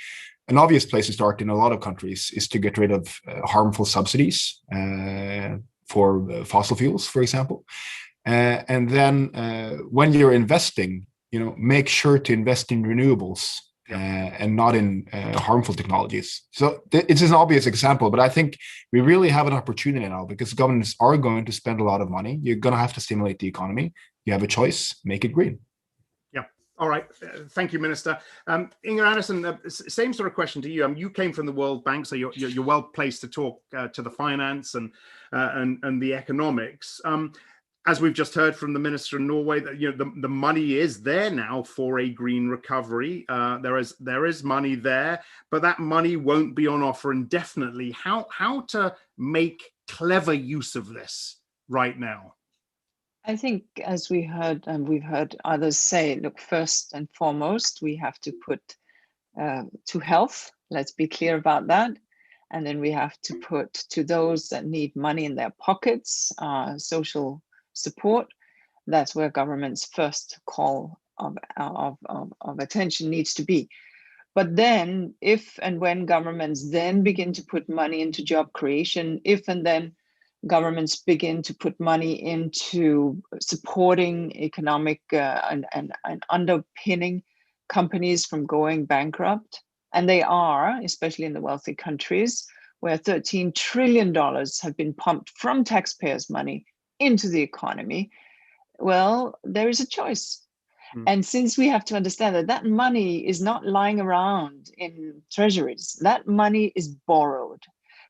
an obvious place to start in a lot of countries is to get rid of harmful subsidies for fossil fuels, for example. And then when you're investing, make sure to invest in renewables and not in harmful technologies. So it's an obvious example, but I think we really have an opportunity now because governments are going to spend a lot of money. You're going to have to stimulate the economy. You have a choice, make it green. Yeah. All right. Thank you, Minister. Inger Andersen, same sort of question to you. You came from the World Bank, so you're well placed to talk to the finance and the economics. As we've just heard from the Minister in Norway, that the money is there now for a green recovery. There is money there, but that money won't be on offer indefinitely. How to make clever use of this right now? I think, as we heard, and we've heard others say, look, first and foremost, we have to put to health. Let's be clear about that. And then we have to put to those that need money in their pockets, social support. That's where government's first call of attention needs to be. But then, if and when governments then begin to put money into job creation, if and then governments begin to put money into supporting economic and underpinning companies from going bankrupt, and they are, especially in the wealthy countries, where $13 trillion have been pumped from taxpayers' money into the economy, well, there is a choice. And since we have to understand that that money is not lying around in treasuries, that money is borrowed.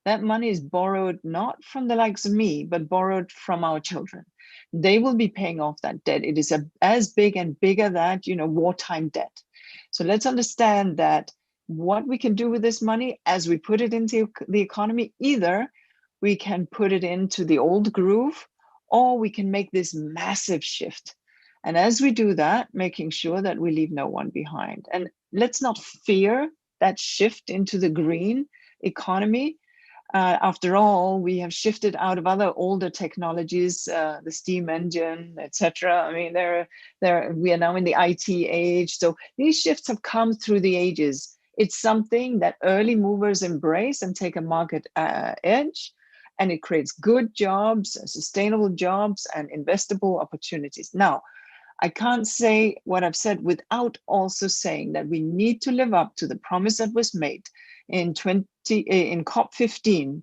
That money is borrowed not from the likes of me, but borrowed from our children. They will be paying off that debt. It is as big and bigger that, wartime debt. So let's understand that what we can do with this money as we put it into the economy, either we can put it into the old groove, or we can make this massive shift. And as we do that, making sure that we leave no one behind. And let's not fear that shift into the green economy. After all, we have shifted out of other older technologies, the steam engine, etc. I mean, we are now in the IT age. So these shifts have come through the ages. It's something that early movers embrace and take a market edge, and it creates good jobs, sustainable jobs, and investable opportunities. Now, I can't say what I've said without also saying that we need to live up to the promise that was made in COP15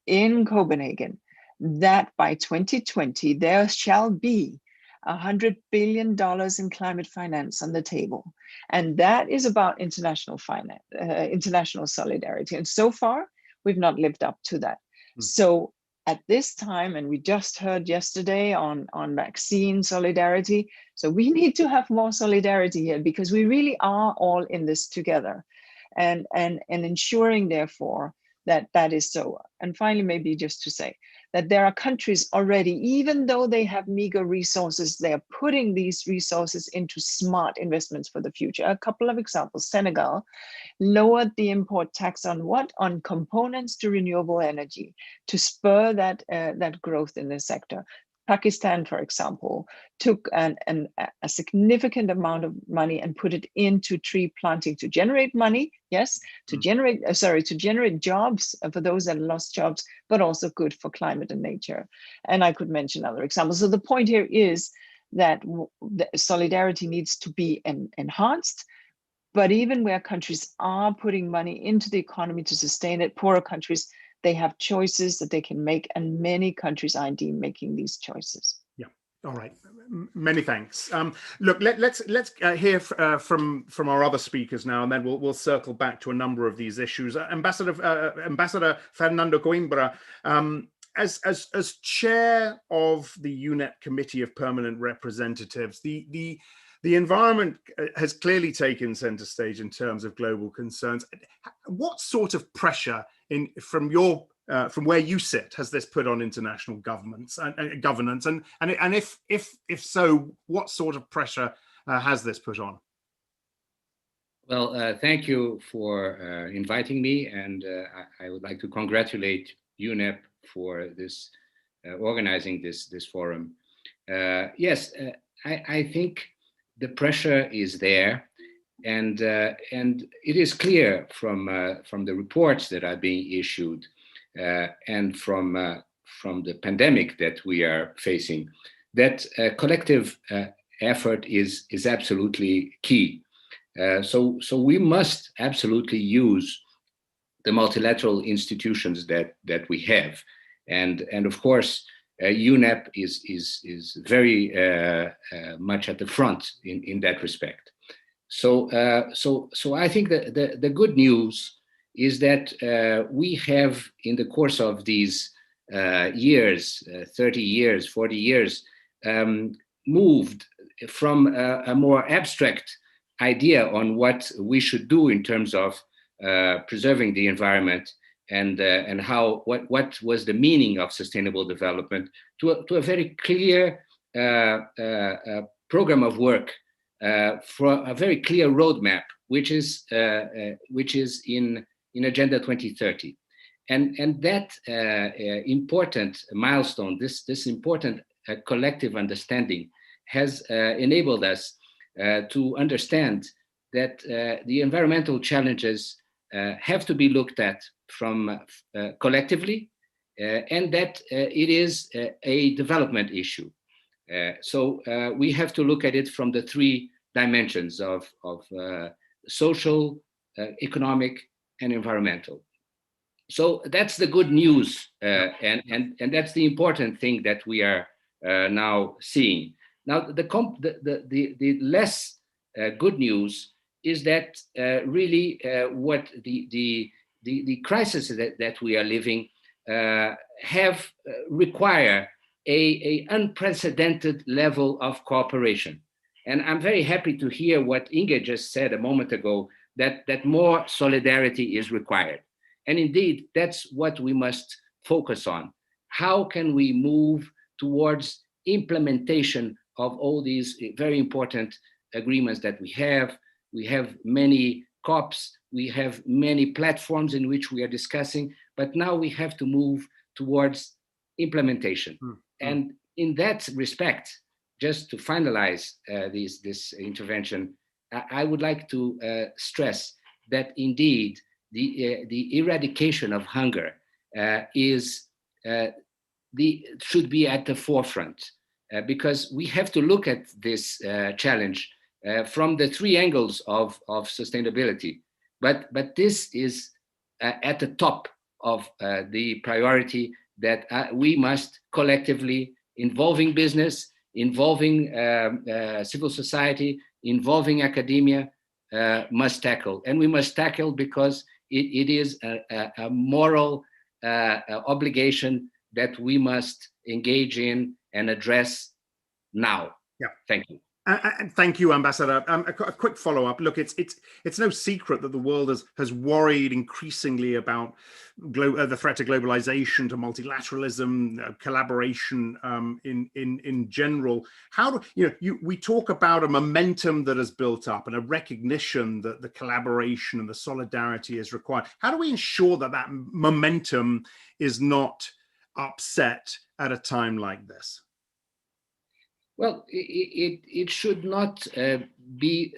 in Copenhagen, that by 2020 there shall be $100 billion in climate finance on the table, and that is about international finance, international solidarity. And so far, we've not lived up to that. So at this time, and we just heard yesterday on vaccine solidarity, so we need to have more solidarity here, because we really are all in this together, and ensuring therefore that is so. And finally, maybe just to say that there are countries already, even though they have meager resources, they are putting these resources into smart investments for the future. A couple of examples: Senegal lowered the import tax on on components to renewable energy to spur that growth in the sector. Pakistan, for example, took a significant amount of money and put it into tree planting to generate money, yes, to generate jobs for those that lost jobs, but also good for climate and nature. And I could mention other examples. So the point here is that solidarity needs to be enhanced, But even where countries are putting money into the economy to sustain it, poorer countries, they have choices that they can make, and many countries are indeed making these choices. Yeah. All right. Many thanks. Look, let's hear from our other speakers now, and then we'll circle back to a number of these issues. Ambassador Fernando Coimbra, as chair of the UNEP Committee of Permanent Representatives, the environment has clearly taken center stage in terms of global concerns. What sort of pressure from where you sit has this put on international governments and governance, and if so, what sort of pressure has this put on? Well, thank you for inviting me, and I would like to congratulate UNEP for this organizing this forum. Yes, I think the pressure is there, and it is clear from the reports that are being issued and from the pandemic that we are facing, that collective effort is absolutely key. So we must absolutely use the multilateral institutions that we have, and of course UNEP is very much at the front in that respect. So I think that the good news is that we have, in the course of these years, 30 years, 40 years, moved from a more abstract idea on what we should do in terms of preserving the environment and what was the meaning of sustainable development to a very clear program of work for a very clear roadmap, which is in Agenda 2030, and that important milestone, this important collective understanding, has enabled us to understand that the environmental challenges have to be looked at from collectively, and that it is a development issue. So we have to look at it from the three dimensions of social, economic, and environmental. So that's the good news, and that's the important thing that we are now seeing. Now, the less good news is that really what the crisis that we are living require a unprecedented level of cooperation. And I'm very happy to hear what Inge just said a moment ago, that more solidarity is required. And indeed, that's what we must focus on. How can we move towards implementation of all these very important agreements that we have? We have many COPs, we have many platforms in which we are discussing, but now we have to move towards implementation. Mm-hmm. And in that respect, just to finalize this intervention, I would like to stress that indeed the eradication of hunger should be at the forefront, because we have to look at this challenge from the three angles of sustainability. But this is at the top of the priority that we must collectively, involving business, involving civil society, involving academia, must tackle. And we must tackle because it is a moral obligation that we must engage in and address now. Yeah. Thank you. And thank you, Ambassador. A quick follow-up. Look, it's no secret that the world has worried increasingly about the threat to globalization, to multilateralism, collaboration in general. How do we talk about a momentum that has built up and a recognition that the collaboration and the solidarity is required? How do we ensure that momentum is not upset at a time like this? Well, it should not be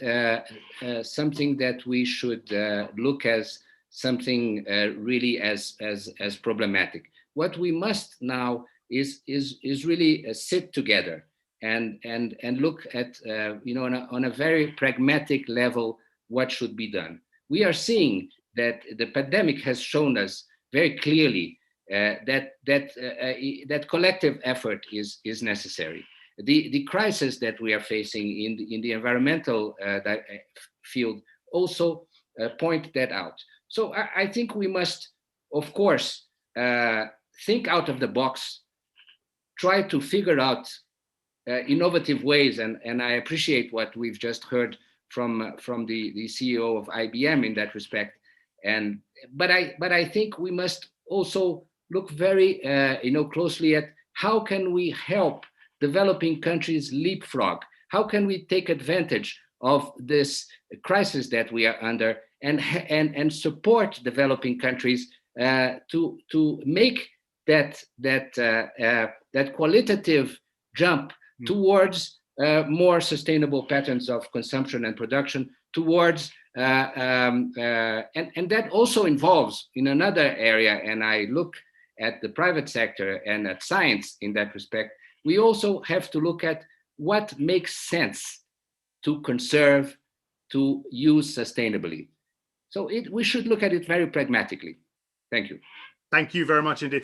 something that we should look as something really as problematic. What we must now is really sit together and look at on a very pragmatic level what should be done. We are seeing that the pandemic has shown us very clearly that collective effort is necessary. The crisis that we are facing in the environmental field also point that out. So I think we must, of course, think out of the box, try to figure out innovative ways, and I appreciate what we've just heard from the CEO of IBM in that respect. But I think we must also look very closely at how can we help developing countries leapfrog? How can we take advantage of this crisis that we are under and support developing countries to make that qualitative jump towards more sustainable patterns of consumption and production, towards and that also involves in another area, and I look at the private sector and at science in that respect, we also have to look at what makes sense to conserve, to use sustainably. So we should look at it very pragmatically. Thank you. Thank you very much indeed.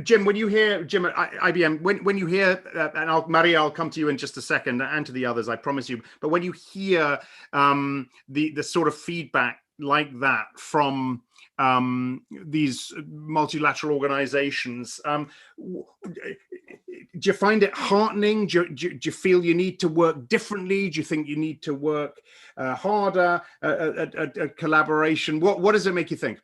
Jim, when you hear, Jim at IBM, when you hear, and Maria, I'll come to you in just a second, and to the others, I promise you, but when you hear the sort of feedback like that from these multilateral organizations, do you find it heartening? Do you feel you need to work differently? Do you think you need to work harder at collaboration? What does it make you think?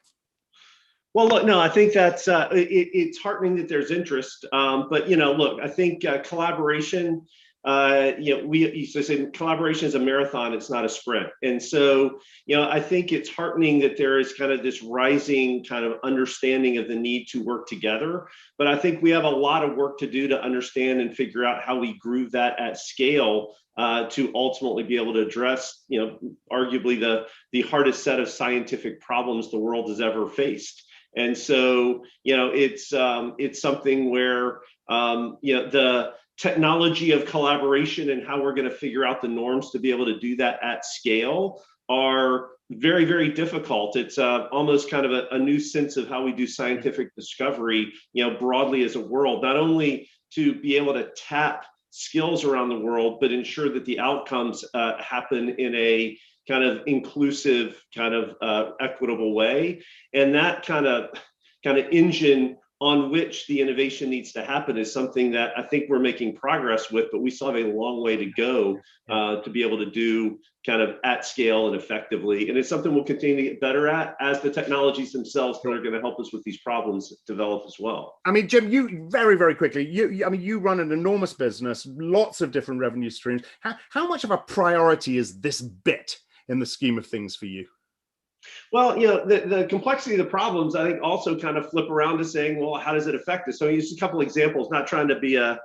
Well, look, no, I think that's it's heartening that there's interest. But look, I think collaboration. We used to say collaboration is a marathon; it's not a sprint. And so, I think it's heartening that there is kind of this rising kind of understanding of the need to work together. But I think we have a lot of work to do to understand and figure out how we groove that at scale to ultimately be able to address, arguably the hardest set of scientific problems the world has ever faced. And so, it's something where, the technology of collaboration and how we're going to figure out the norms to be able to do that at scale are very, very difficult. It's almost kind of a new sense of how we do scientific discovery, broadly as a world, not only to be able to tap skills around the world, but ensure that the outcomes happen in a kind of inclusive, kind of equitable way. And that kind of engine on which the innovation needs to happen is something that I think we're making progress with, but we still have a long way to go to be able to do kind of at scale and effectively. And it's something we'll continue to get better at as the technologies themselves that are going to help us with these problems develop as well. I mean, Jim, you very, very quickly, you run an enormous business, lots of different revenue streams. How much of a priority is this bit in the scheme of things for you? Well, the complexity of the problems, I think, also kind of flip around to saying, well, how does it affect us? So just a couple examples, not trying to be an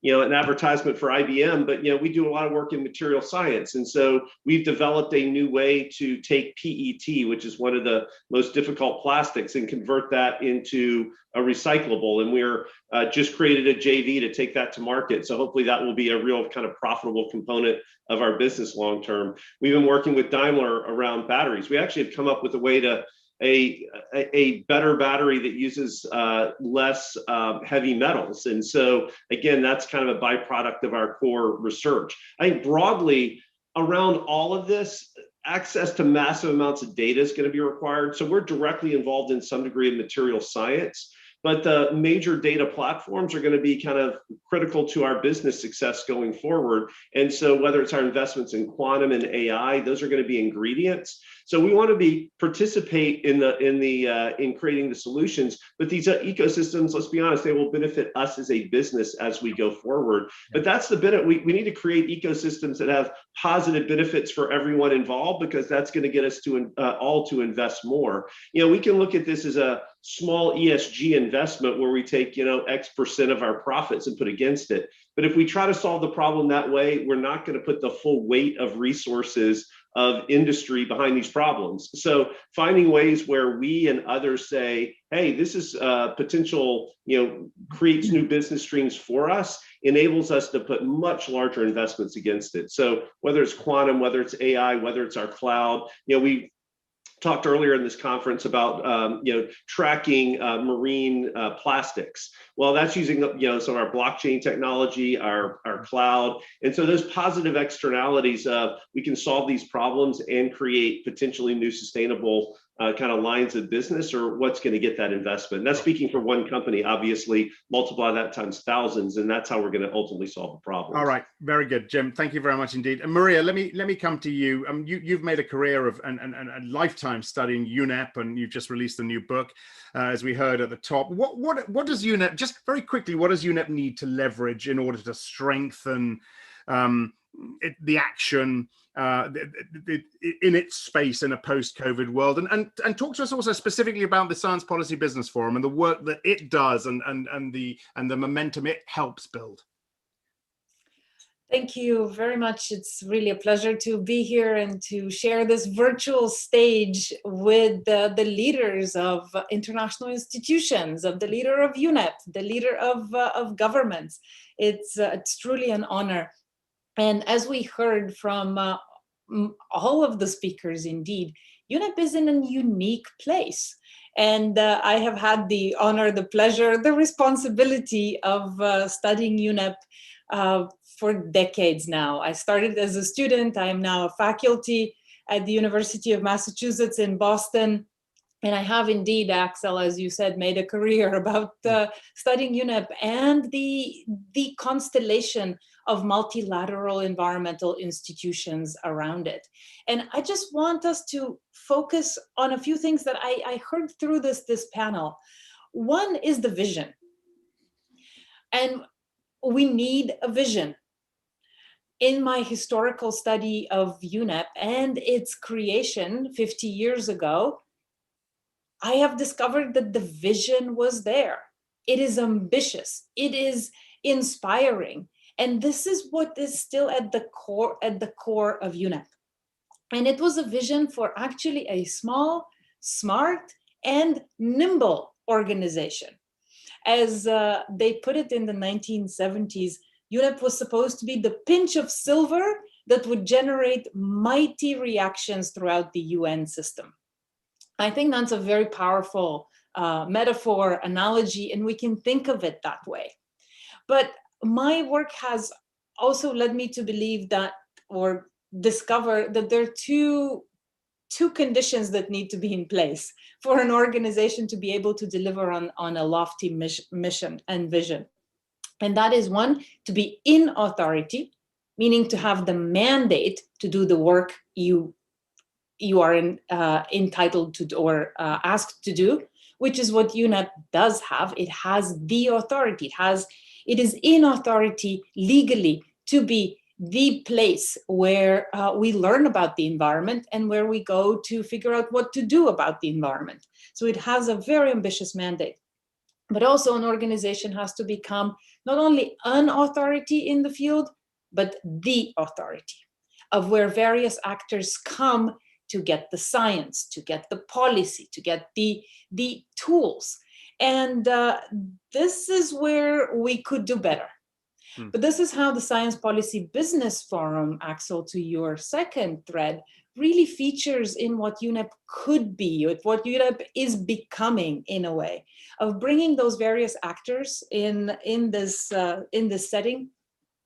advertisement for IBM, but we do a lot of work in material science. And so we've developed a new way to take PET, which is one of the most difficult plastics, and convert that into a recyclable. And we're just created a JV to take that to market. So hopefully that will be a real kind of profitable component of our business long term. We've been working with Daimler around batteries. We actually have come up with a way to a better battery that uses less heavy metals. And so again, that's kind of a byproduct of our core research. I think broadly around all of this, access to massive amounts of data is going to be required. So we're directly involved in some degree of material science, but the major data platforms are going to be kind of critical to our business success going forward. And so whether it's our investments in quantum and AI, those are going to be ingredients. So we want to participate in creating the solutions, but these ecosystems, let's be honest, they will benefit us as a business as we go forward. But that's the benefit. We need to create ecosystems that have positive benefits for everyone involved, because that's going to get us to all to invest more. We can look at this as a small ESG investment where we take X% of our profits and put against it. But if we try to solve the problem that way, we're not going to put the full weight of resources of industry behind these problems. So finding ways where we and others say, hey, this is potential, creates new business streams for us, enables us to put much larger investments against it. So whether it's quantum, whether it's AI, whether it's our cloud, we talked earlier in this conference about tracking marine plastics. Well, that's using some of our blockchain technology, our cloud, and so those positive externalities of we can solve these problems and create potentially new sustainable kind of lines of business, or what's going to get that investment. And that's speaking for one company. Obviously, multiply that times thousands, and that's how we're going to ultimately solve the problem. All right, very good, Jim. Thank you very much indeed. And Maria, let me come to you. You've made a career of and a lifetime studying UNEP, and you've just released a new book, as we heard at the top. What does UNEP, just very quickly, what does UNEP need to leverage in order to strengthen the action in its space in a post-COVID world, and talk to us also specifically about the Science Policy Business Forum and the work that it does and the momentum it helps build. Thank you very much. It's really a pleasure to be here and to share this virtual stage with the leaders of international institutions, of the leader of UNEP, the leader of governments. It's truly an honor. And as we heard from all of the speakers, indeed, UNEP is in a unique place. And I have had the honor, the pleasure, the responsibility of studying UNEP for decades now. I started as a student. I am now a faculty at the University of Massachusetts in Boston. And I have indeed, Axel, as you said, made a career about studying UNEP and the constellation of multilateral environmental institutions around it. And I just want us to focus on a few things that I heard through this panel. One is the vision. And we need a vision. In my historical study of UNEP and its creation 50 years ago, I have discovered that the vision was there. It is ambitious. It is inspiring. And this is what is still at the core of UNEP. And it was a vision for actually a small, smart, and nimble organization. As they put it in the 1970s, UNEP was supposed to be the pinch of silver that would generate mighty reactions throughout the UN system. I think that's a very powerful metaphor, analogy, and we can think of it that way. But my work has also led me to believe that, or discover that there are two conditions that need to be in place for an organization to be able to deliver on a lofty mission and vision. And that is, one, to be in authority, meaning to have the mandate to do the work you are entitled to or asked to do, which is what UNEP does have. It has the authority. It is in authority legally to be the place where we learn about the environment and where we go to figure out what to do about the environment. So it has a very ambitious mandate. But also an organization has to become not only an authority in the field, but the authority, of where various actors come to get the science, to get the policy, to get the tools. And this is where we could do better. But this is how the Science Policy Business Forum, Axel, to your second thread, really features in what UNEP could be, what UNEP is becoming, in a way, of bringing those various actors in this setting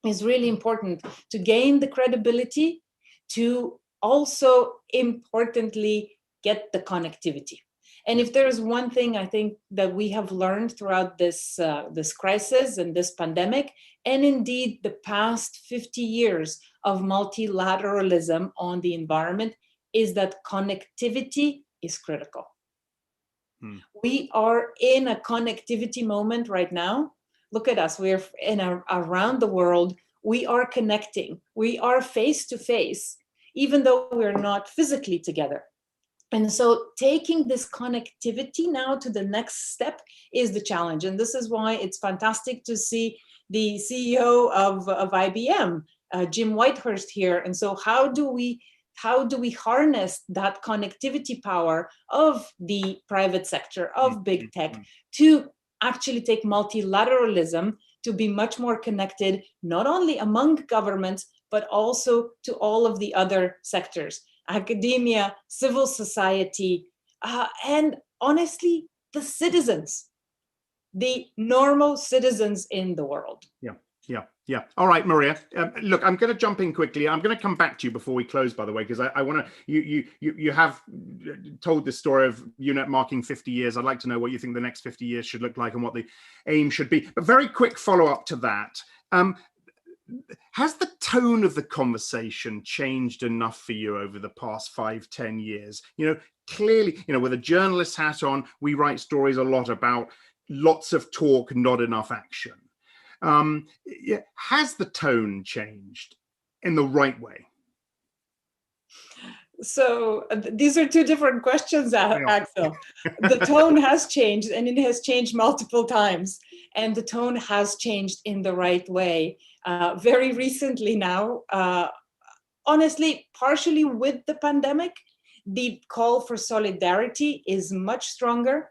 is really important to gain the credibility, to also importantly get the connectivity. And if there is one thing I think that we have learned throughout this crisis and this pandemic, and indeed the past 50 years of multilateralism on the environment, is that connectivity is critical. We are in a connectivity moment right now. Look at us, we're around the world, we are connecting, we are face to face, even though we're not physically together. And so taking this connectivity now to the next step is the challenge. And this is why it's fantastic to see the CEO of IBM, Jim Whitehurst, here. And so how do we harness that connectivity power of the private sector, of big tech, to actually take multilateralism to be much more connected, not only among governments, but also to all of the other sectors, academia, civil society, and honestly, the citizens, the normal citizens in the world. Yeah. All right, Maria. Look, I'm going to jump in quickly. I'm going to come back to you before we close, by the way, because I want to. You have told this story of UNEP marking 50 years. I'd like to know what you think the next 50 years should look like and what the aim should be. But very quick follow up to that. Has the tone of the conversation changed enough for you over the past 5-10 years? Clearly, with a journalist's hat on, we write stories a lot about lots of talk, not enough action. Has the tone changed in the right way? So these are two different questions, Axel. The tone has changed, and it has changed multiple times. And the tone has changed in the right way. Very recently now, honestly, partially with the pandemic, the call for solidarity is much stronger.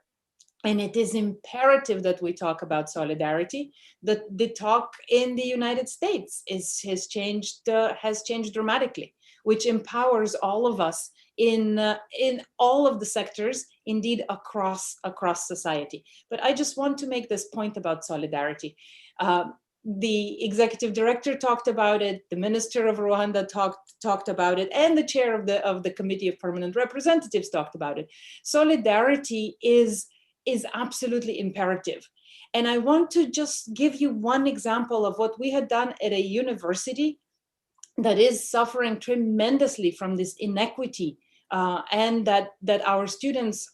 And it is imperative that we talk about solidarity. The talk in the United States has changed dramatically, which empowers all of us in all of the sectors, indeed across society. But I just want to make this point about solidarity. The executive director talked about it, the minister of Rwanda talked about it, and the chair of the Committee of Permanent Representatives talked about it. Solidarity is absolutely imperative. And I want to just give you one example of what we had done at a university that is suffering tremendously from this inequity, and that our students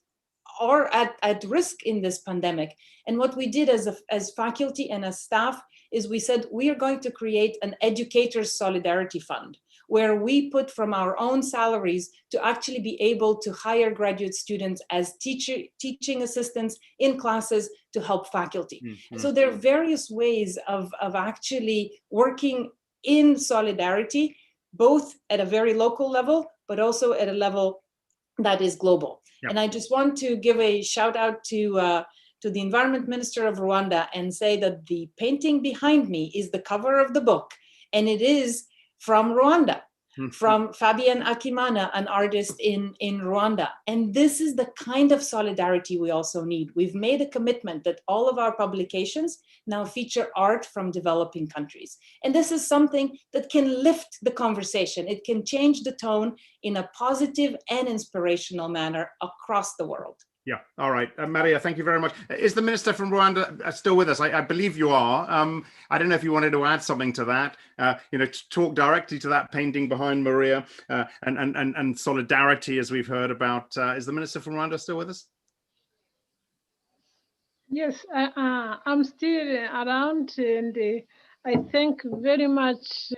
are at risk in this pandemic. And what we did as faculty and as staff is we said, we are going to create an educators solidarity fund, where we put from our own salaries to actually be able to hire graduate students as teaching assistants in classes to help faculty. Mm-hmm. So there are various ways of actually working in solidarity, both at a very local level, but also at a level that is global. Yep. And I just want to give a shout out to the Environment Minister of Rwanda and say that the painting behind me is the cover of the book, and it is from Rwanda, from Fabien Akimana, an artist in Rwanda. And this is the kind of solidarity we also need. We've made a commitment that all of our publications now feature art from developing countries. And this is something that can lift the conversation. It can change the tone in a positive and inspirational manner across the world. Yeah. All right. Maria, thank you very much. Is the minister from Rwanda still with us? I believe you are. I don't know if you wanted to add something to that, to talk directly to that painting behind Maria, and solidarity, as we've heard about. Is the minister from Rwanda still with us? Yes, I'm still around, and I thank very much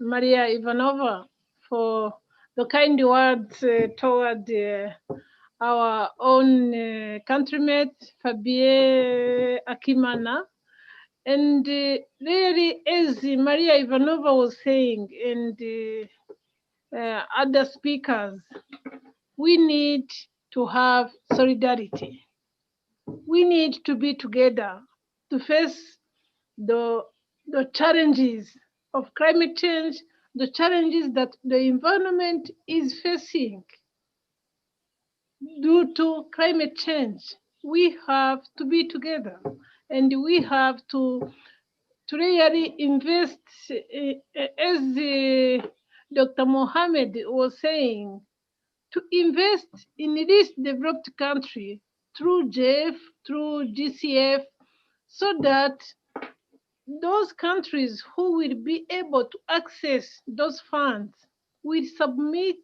Maria Ivanova for the kind words toward our own countrymate, Fabien Akimana. And really, as Maria Ivanova was saying, and other speakers, we need to have solidarity. We need to be together to face the challenges of climate change, the challenges that the environment is facing. Due to climate change, we have to be together, and we have to really invest, as Dr. Mohammed was saying, to invest in this developed country through JEF, through GCF, so that those countries who will be able to access those funds will submit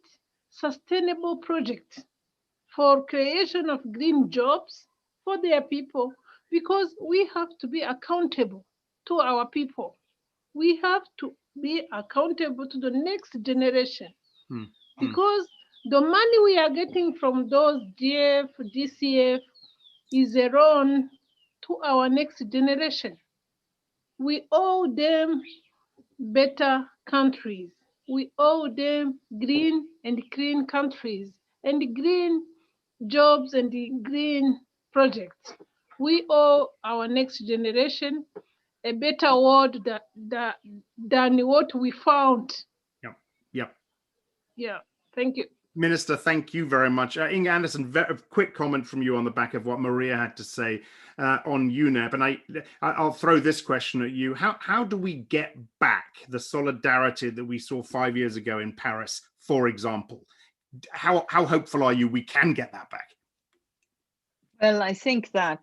sustainable projects for creation of green jobs for their people, because we have to be accountable to our people. We have to be accountable to the next generation, because the money we are getting from those GF, GCF is a loan to our next generation. We owe them better countries. We owe them green and clean countries and green jobs and the green projects. We owe our next generation a better world than what we found. Yep. Yep. Yeah. Thank you. Minister, thank you very much. Inge Anderson, a quick comment from you on the back of what Maria had to say on UNEP. And I'll throw this question at you. How do we get back the solidarity that we saw 5 years ago in Paris, for example? How hopeful are you we can get that back? Well, I think that,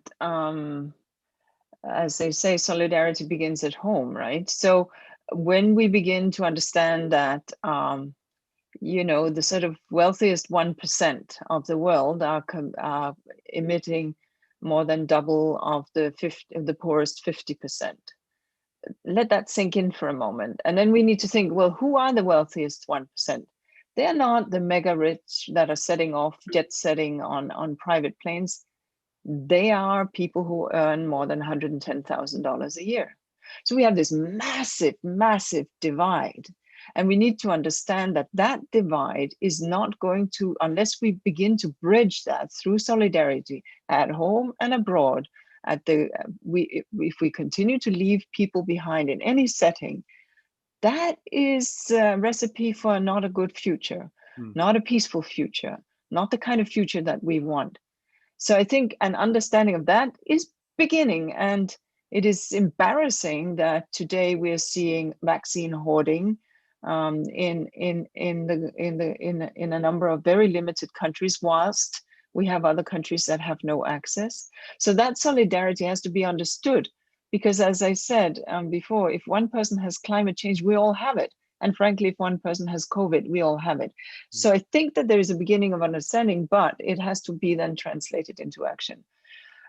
as they say, solidarity begins at home, right? So when we begin to understand that, you know, the sort of wealthiest 1% of the world are emitting more than double of the poorest 50%. Let that sink in for a moment. And then we need to think, well, who are the wealthiest 1%? They're not the mega rich that are jet setting on private planes. They are people who earn more than $110,000 a year. So we have this massive, massive divide. And we need to understand that that divide is not going to, unless we begin to bridge that through solidarity at home and abroad, if we continue to leave people behind in any setting, that is a recipe for not a good future, not a peaceful future, not the kind of future that we want. So I think an understanding of that is beginning, and it is embarrassing that today we're seeing vaccine hoarding in a number of very limited countries, whilst we have other countries that have no access. So that solidarity has to be understood, because as I said before, if one person has climate change, we all have it. And frankly, if one person has COVID, we all have it. So I think that there is a beginning of understanding, but it has to be then translated into action.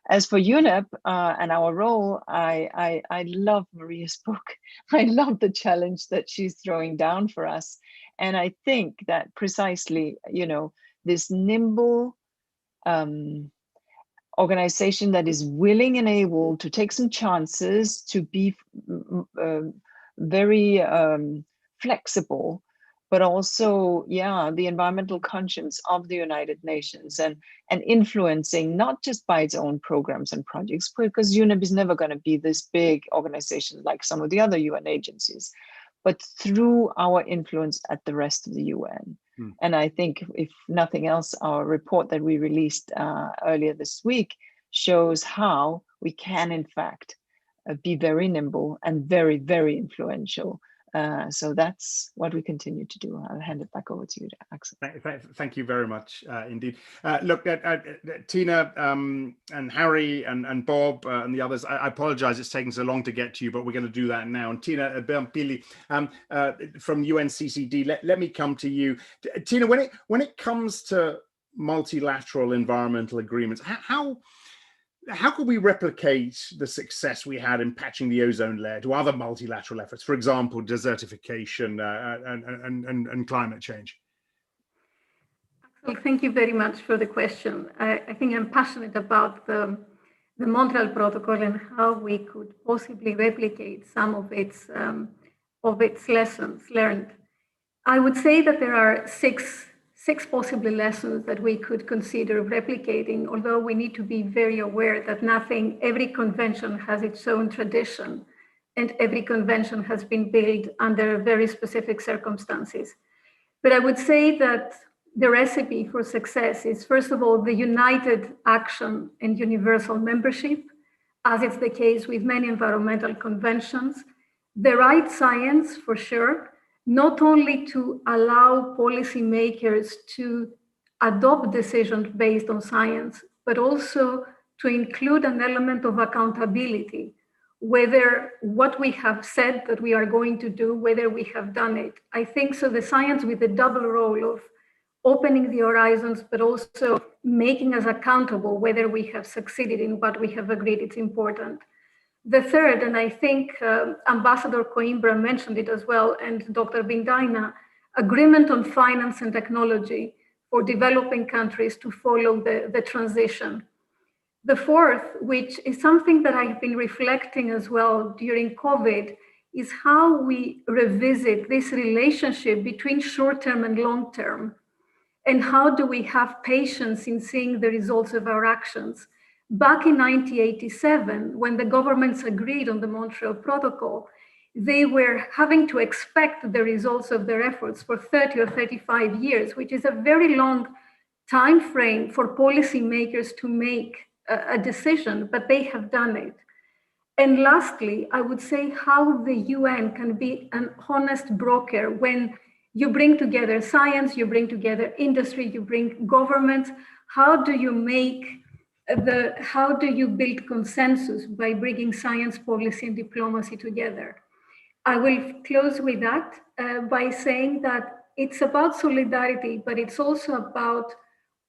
As for UNEP and our role, I love Maria's book. I love the challenge that she's throwing down for us. And I think that precisely, you know, this nimble organization that is willing and able to take some chances, to be very flexible, but also, yeah, the environmental conscience of the United Nations, and influencing not just by its own programs and projects, because UNEP is never going to be this big organization like some of the other UN agencies, but through our influence at the rest of the UN. And I think, if nothing else, our report that we released earlier this week shows how we can, in fact, be very nimble and very, very influential. So that's what we continue to do. I'll hand it back over to you, Axel. Thank you very much indeed. Look, Tina and Harry and Bob and the others, I apologize it's taking so long to get to you, but we're going to do that now. And Tina Bermpili from UNCCD, let me come to you. Tina, when it comes to multilateral environmental agreements, how could we replicate the success we had in patching the ozone layer to other multilateral efforts, for example, desertification and climate change? Well, thank you very much for the question. I think I'm passionate about the Montreal Protocol and how we could possibly replicate some of its lessons learned. I would say that there are six possible lessons that we could consider replicating, although we need to be very aware that every convention has its own tradition, and every convention has been built under very specific circumstances. But I would say that the recipe for success is, first of all, the united action and universal membership, as it's the case with many environmental conventions, the right science for sure, not only to allow policymakers to adopt decisions based on science, but also to include an element of accountability, whether what we have said that we are going to do, whether we have done it. I think so the science, with the double role of opening the horizons, but also making us accountable whether we have succeeded in what we have agreed, it's important. The third, and I think Ambassador Coimbra mentioned it as well, and Dr. Bindaina, agreement on finance and technology for developing countries to follow the transition. The fourth, which is something that I've been reflecting as well during COVID, is how we revisit this relationship between short-term and long-term, and how do we have patience in seeing the results of our actions. back in 1987, when the governments agreed on the Montreal Protocol, they were having to expect the results of their efforts for 30 or 35 years, which is a very long time frame for policymakers to make a decision, but they have done it. And lastly, I would say how the UN can be an honest broker when you bring together science, you bring together industry, you bring governments. How do you build consensus by bringing science, policy, and diplomacy together? I will close with that by saying that it's about solidarity, but it's also about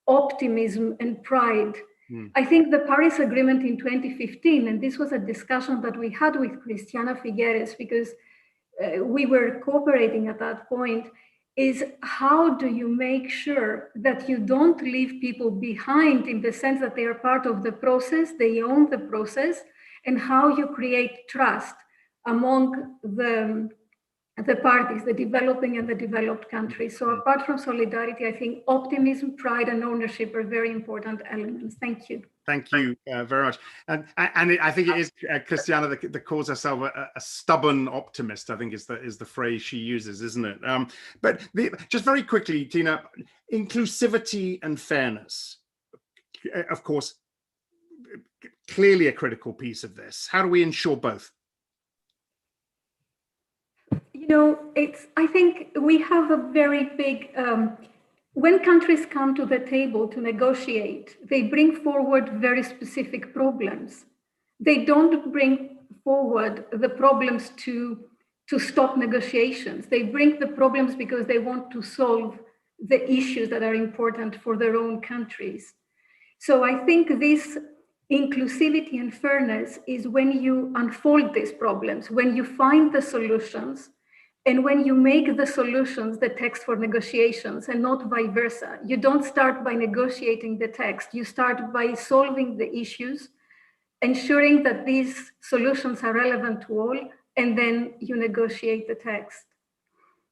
optimism and pride. I think the Paris Agreement in 2015, and this was a discussion that we had with Cristiana Figueres because we were cooperating at that point, is how do you make sure that you don't leave people behind in the sense that they are part of the process, they own the process, and how you create trust among the parties, the developing and the developed countries. So apart from solidarity, I think optimism, pride, and ownership are very important elements. Thank you. Thank you very much. And I think it is Cristiana that calls herself a stubborn optimist, I think is the phrase she uses, isn't it? But just very quickly, Tina, inclusivity and fairness, of course, clearly a critical piece of this. How do we ensure both? You know, I think we have a very big, when countries come to the table to negotiate, they bring forward very specific problems. They don't bring forward the problems to stop negotiations. They bring the problems because they want to solve the issues that are important for their own countries. So I think this inclusivity and fairness is when you unfold these problems, when you find the solutions, and when you make the solutions the text for negotiations and not vice versa. You don't start by negotiating the text, you start by solving the issues, ensuring that these solutions are relevant to all, and then you negotiate the text.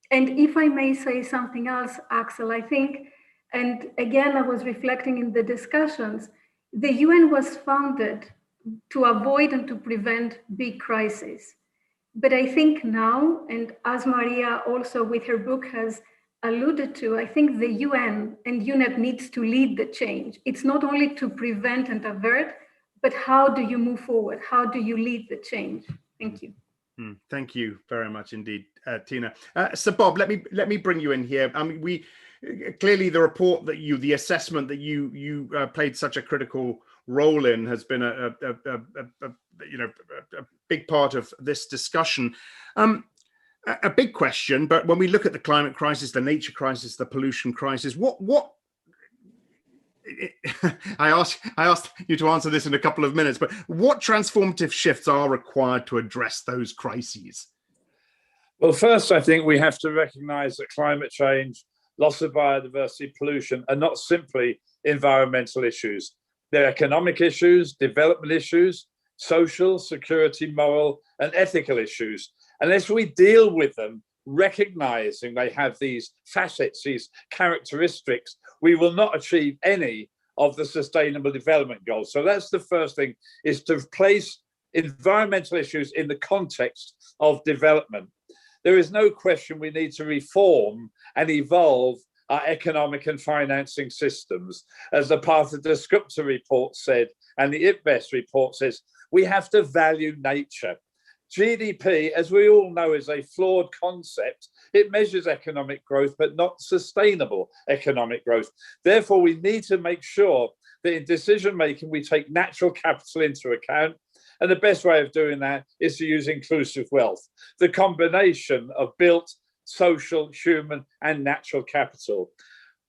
And if I may say something else, Axel, I think, and again, I was reflecting in the discussions, the UN was founded to avoid and to prevent big crises. But I think now, and as Maria also with her book has alluded to, I think the UN and UNEP needs to lead the change. It's not only to prevent and avert, but how do you move forward? How do you lead the change? Thank you. Thank you very much indeed, Tina. So Bob, let me bring you in here. I mean, we clearly the report that the assessment that you played such a critical role in has been a big part of this discussion. A big question, but when we look at the climate crisis, the nature crisis, the pollution crisis, what I asked you to answer this in a couple of minutes, but what transformative shifts are required to address those crises? Well, first, I think we have to recognize that climate change, loss of biodiversity, pollution are not simply environmental issues. They're economic issues, development issues, social, security, moral, and ethical issues. Unless we deal with them, recognizing they have these facets, these characteristics, we will not achieve any of the Sustainable Development Goals. So that's the first thing, is to place environmental issues in the context of development. There is no question we need to reform and evolve our economic and financing systems. As the Path of Descriptor report said, and the IPBES report says, we have to value nature. GDP, as we all know, is a flawed concept. It measures economic growth, but not sustainable economic growth. Therefore, we need to make sure that in decision-making, we take natural capital into account. And the best way of doing that is to use inclusive wealth, the combination of built, social, human, and natural capital.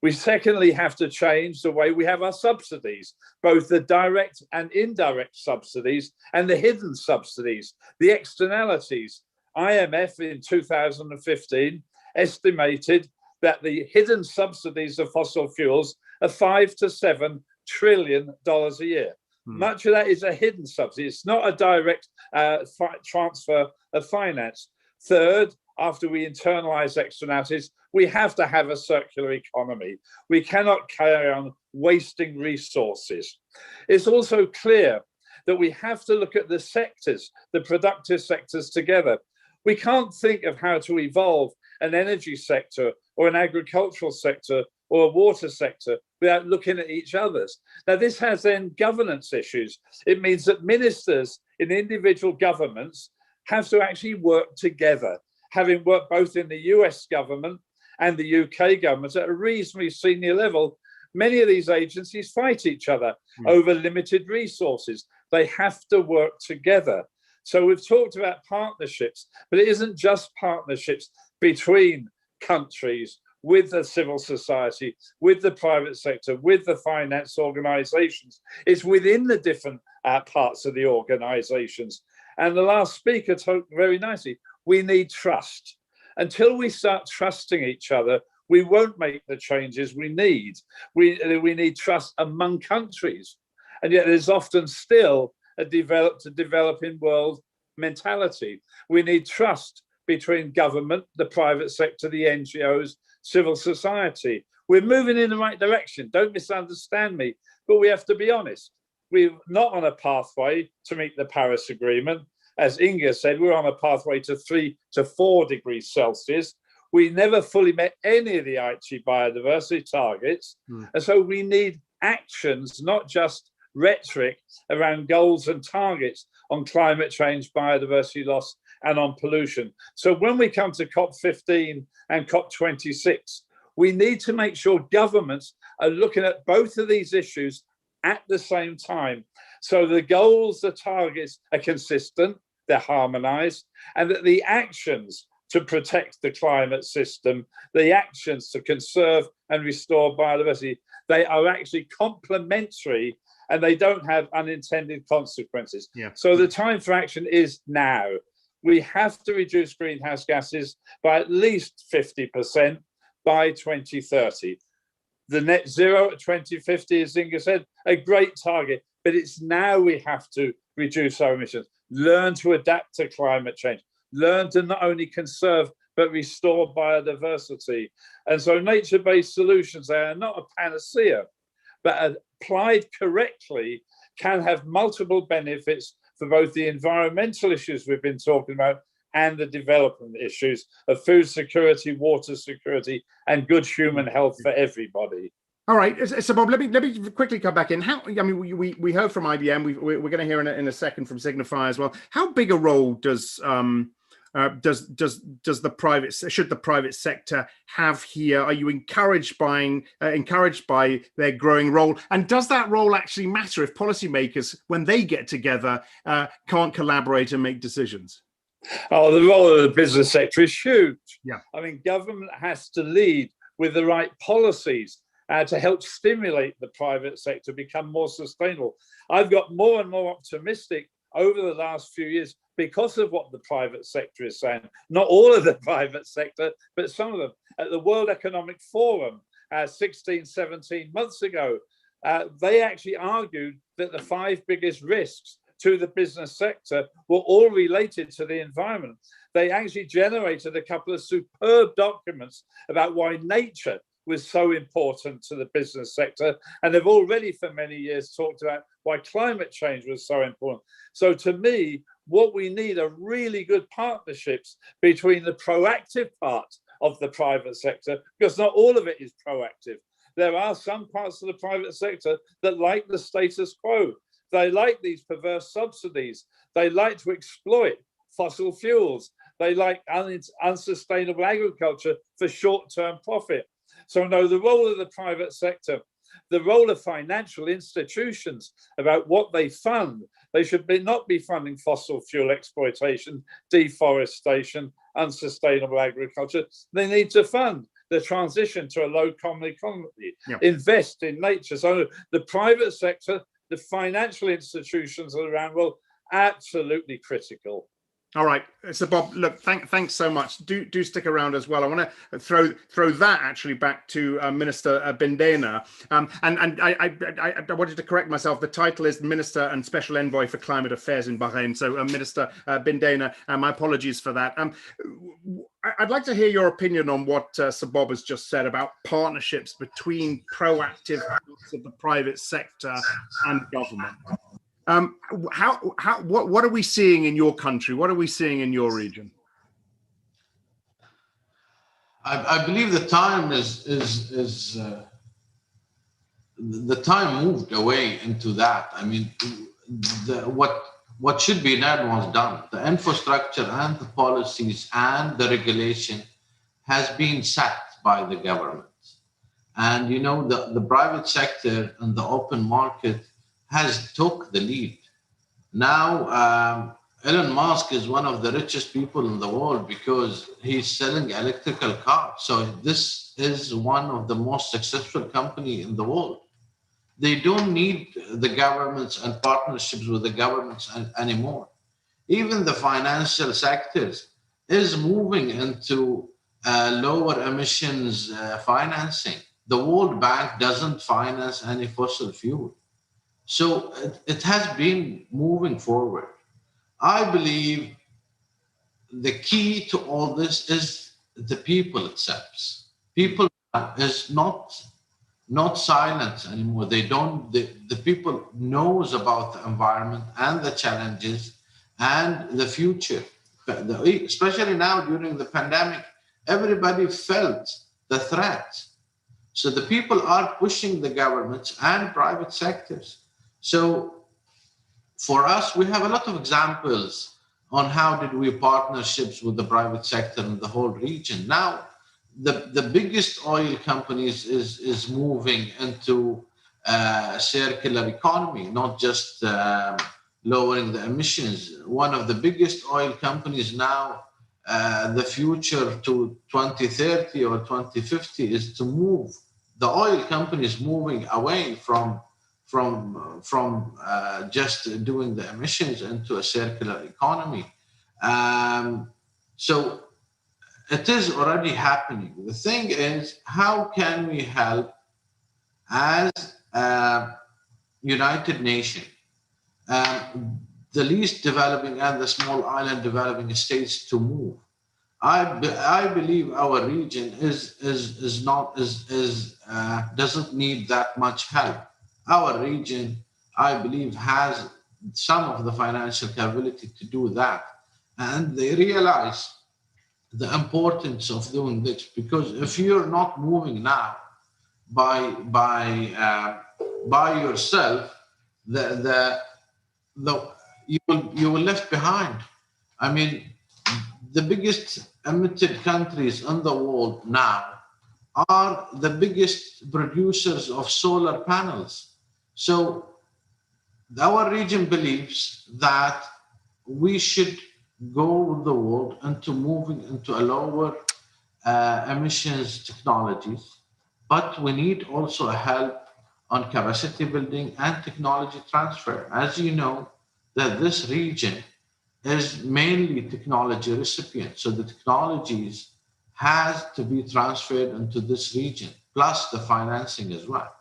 We secondly have to change the way we have our subsidies, both the direct and indirect subsidies and the hidden subsidies, the externalities. IMF in 2015 estimated that the hidden subsidies of fossil fuels are $5 to $7 trillion a year. Much of that is a hidden subsidy. It's not a direct transfer of finance. Third, after we internalize externalities, we have to have a circular economy. We cannot carry on wasting resources. It's also clear that we have to look at the sectors, the productive sectors together. We can't think of how to evolve an energy sector or an agricultural sector or a water sector without looking at each other's. Now, this has then governance issues. It means that ministers in individual governments have to actually work together, having worked both in the US government and the UK government at a reasonably senior level. Many of these agencies fight each other over limited resources. They have to work together. So we've talked about partnerships, but it isn't just partnerships between countries, with the civil society, with the private sector, with the finance organizations. It's within the different parts of the organizations. And the last speaker talked very nicely. We need trust. Until we start trusting each other, we won't make the changes we need. We need trust among countries. And yet there's often still a developing world mentality. We need trust between government, the private sector, the NGOs, civil society. We're moving in the right direction. Don't misunderstand me, but we have to be honest. We're not on a pathway to meet the Paris Agreement. As Inga said, we're on a pathway to 3 to 4 degrees Celsius. We never fully met any of the Aichi biodiversity targets. And so we need actions, not just rhetoric around goals and targets on climate change, biodiversity loss, and on pollution. So when we come to COP15 and COP26, we need to make sure governments are looking at both of these issues at the same time. So the goals, the targets are consistent, they're harmonized, and that the actions to protect the climate system, the actions to conserve and restore biodiversity, they are actually complementary and they don't have unintended consequences. So the time for action is now. We have to reduce greenhouse gases by at least 50% by 2030. The net zero at 2050, as Inga said, a great target, but it's now we have to reduce our emissions, learn to adapt to climate change, learn to not only conserve, but restore biodiversity. And so nature-based solutions, they are not a panacea, but applied correctly can have multiple benefits for both the environmental issues we've been talking about and the development issues of food security, water security, and good human health for everybody. All right, so Bob, let me quickly come back in. How, I mean, we heard from IBM. We're going to hear in a second from Signify as well. How big a role does the private sector have here? Are you encouraged by their growing role? And does that role actually matter if policymakers, when they get together, can't collaborate and make decisions? Oh, the role of the business sector is huge. Yeah, I mean, government has to lead with the right policies to help stimulate the private sector become more sustainable. I've got more and more optimistic over the last few years because of what the private sector is saying. Not all of the private sector, but some of them. At the World Economic Forum 16, 17 months ago, they actually argued that the 5 biggest risks to the business sector were all related to the environment. They actually generated a couple of superb documents about why nature was so important to the business sector. And they've already for many years talked about why climate change was so important. So to me, what we need are really good partnerships between the proactive part of the private sector, because not all of it is proactive. There are some parts of the private sector that like the status quo. They like these perverse subsidies. They like to exploit fossil fuels. They like unsustainable agriculture for short-term profit. So no, the role of the private sector, the role of financial institutions about what they fund, they should not be funding fossil fuel exploitation, deforestation, unsustainable agriculture. They need to fund the transition to a low carbon economy, invest in nature. So the private sector, the financial institutions around, well, absolutely critical. All right, so Bob, look, thanks so much. Do stick around as well. I want to throw that actually back to Minister Bindena, and I wanted to correct myself. The title is Minister and Special Envoy for Climate Affairs in Bahrain. So Minister Bindena, my apologies for that. I'd like to hear your opinion on what Sir Bob has just said about partnerships between proactive acts of the private sector and government. What are we seeing in your country? What are we seeing in your region? I believe the time the time moved away into that. I mean, what should be done was done. The infrastructure and the policies and the regulation has been set by the government. And, you know, the private sector and the open market has took the lead. Now, Elon Musk is one of the richest people in the world because he's selling electrical cars. So this is one of the most successful companies in the world. They don't need the governments and partnerships with the governments anymore. Even the financial sectors is moving into lower emissions financing. The World Bank doesn't finance any fossil fuel. So it has been moving forward. I believe the key to all this is the people itself. People is not silent anymore. The people knows about the environment and the challenges and the future. Especially now during the pandemic, everybody felt the threat. So the people are pushing the governments and private sectors. So for us, we have a lot of examples on how did we partnerships with the private sector in the whole region. Now, the biggest oil companies is moving into circular economy, not just lowering the emissions. One of the biggest oil companies now, the future to 2030 or 2050 is to move. The oil companies moving away from just doing the emissions into a circular economy. So it is already happening. The thing is, how can we help as United Nations, the least developing and the small island developing states to move? I believe our region doesn't need that much help. Our region, I believe, has some of the financial capability to do that, and they realize the importance of doing this, because if you're not moving now by yourself, you will left behind. I mean, the biggest emitted countries in the world now are the biggest producers of solar panels. So our region believes that we should go with the world into moving into a lower emissions technologies, but we need also a help on capacity building and technology transfer. As you know, that this region is mainly technology recipient. So the technologies has to be transferred into this region, plus the financing as well.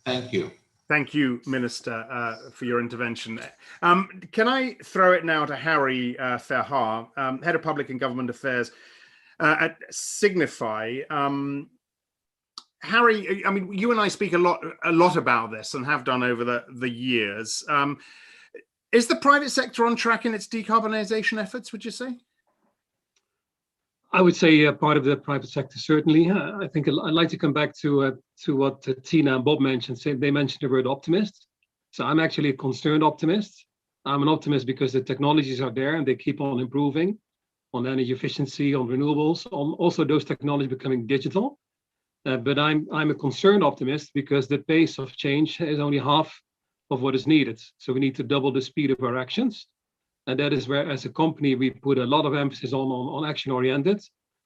Thank you. Thank you, Minister, for your intervention. Can I throw it now to Harry Ferhar, Head of Public and Government Affairs at Signify. Harry, I mean, you and I speak a lot about this and have done over the years. Is the private sector on track in its decarbonisation efforts, would you say? I would say part of the private sector, certainly. I think I'd like to come back to what Tina and Bob mentioned. They mentioned the word optimist. So I'm actually a concerned optimist. I'm an optimist because the technologies are there and they keep on improving on energy efficiency, on renewables, on also those technologies becoming digital. But I'm a concerned optimist because the pace of change is only half of what is needed. So we need to double the speed of our actions. And that is where, as a company, we put a lot of emphasis on action-oriented,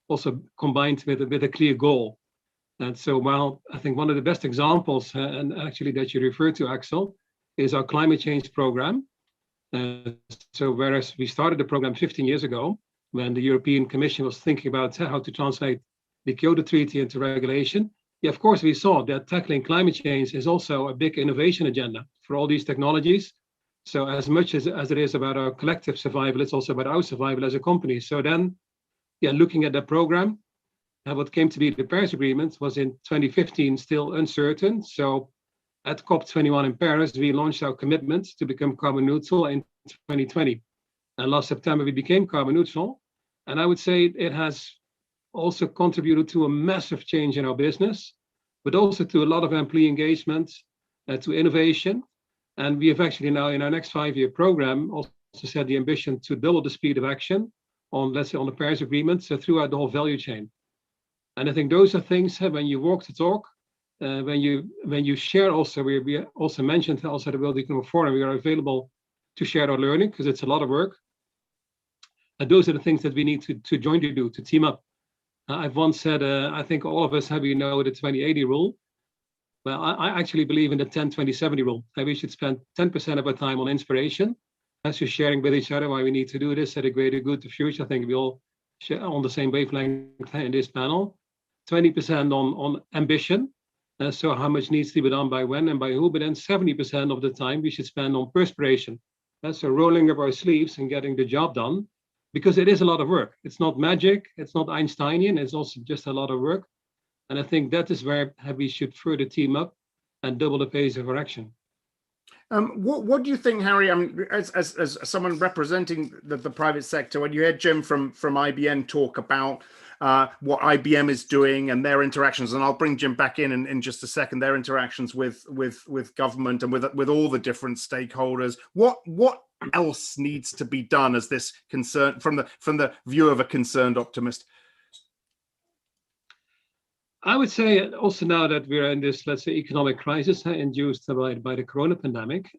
also combined with a clear goal. And so, well, I think one of the best examples, and actually that you referred to, Axel, is our climate change program. So whereas we started the program 15 years ago, when the European Commission was thinking about how to translate the Kyoto Treaty into regulation, yeah, of course, we saw that tackling climate change is also a big innovation agenda for all these technologies. So as much as it is about our collective survival, it's also about our survival as a company. So then, yeah, looking at the program, what came to be the Paris Agreement was in 2015 still uncertain. So at COP21 in Paris, we launched our commitment to become carbon neutral in 2020. And last September, we became carbon neutral. And I would say it has also contributed to a massive change in our business, but also to a lot of employee engagement, to innovation. And we have actually now in our next 5-year program also set the ambition to double the speed of action on, let's say, on the Paris Agreement, so throughout the whole value chain. And I think those are things when you walk the talk, when you share also, we also mentioned also at the World Economic Forum, we are available to share our learning because it's a lot of work. And those are the things that we need to jointly do, to team up. I've once said, I think all of us have, the 20-80 rule. Well, I actually believe in the 10-20-70 rule. We should spend 10% of our time on inspiration, as you're sharing with each other why we need to do this at a greater good to future. I think we all share on the same wavelength in this panel. 20% on ambition. So how much needs to be done by when and by who, but then 70% of the time we should spend on perspiration. So rolling up our sleeves and getting the job done, because it is a lot of work. It's not magic, it's not Einsteinian, it's also just a lot of work. And I think that is where we should further team up and double the pace of our action. What do you think, Harry? I mean, as someone representing the private sector, when you heard Jim from IBM talk about what IBM is doing and their interactions, and I'll bring Jim back in just a second, their interactions with government and with all the different stakeholders. What else needs to be done as this concern from the view of a concerned optimist? I would say also now that we're in this, let's say, economic crisis induced by the corona pandemic,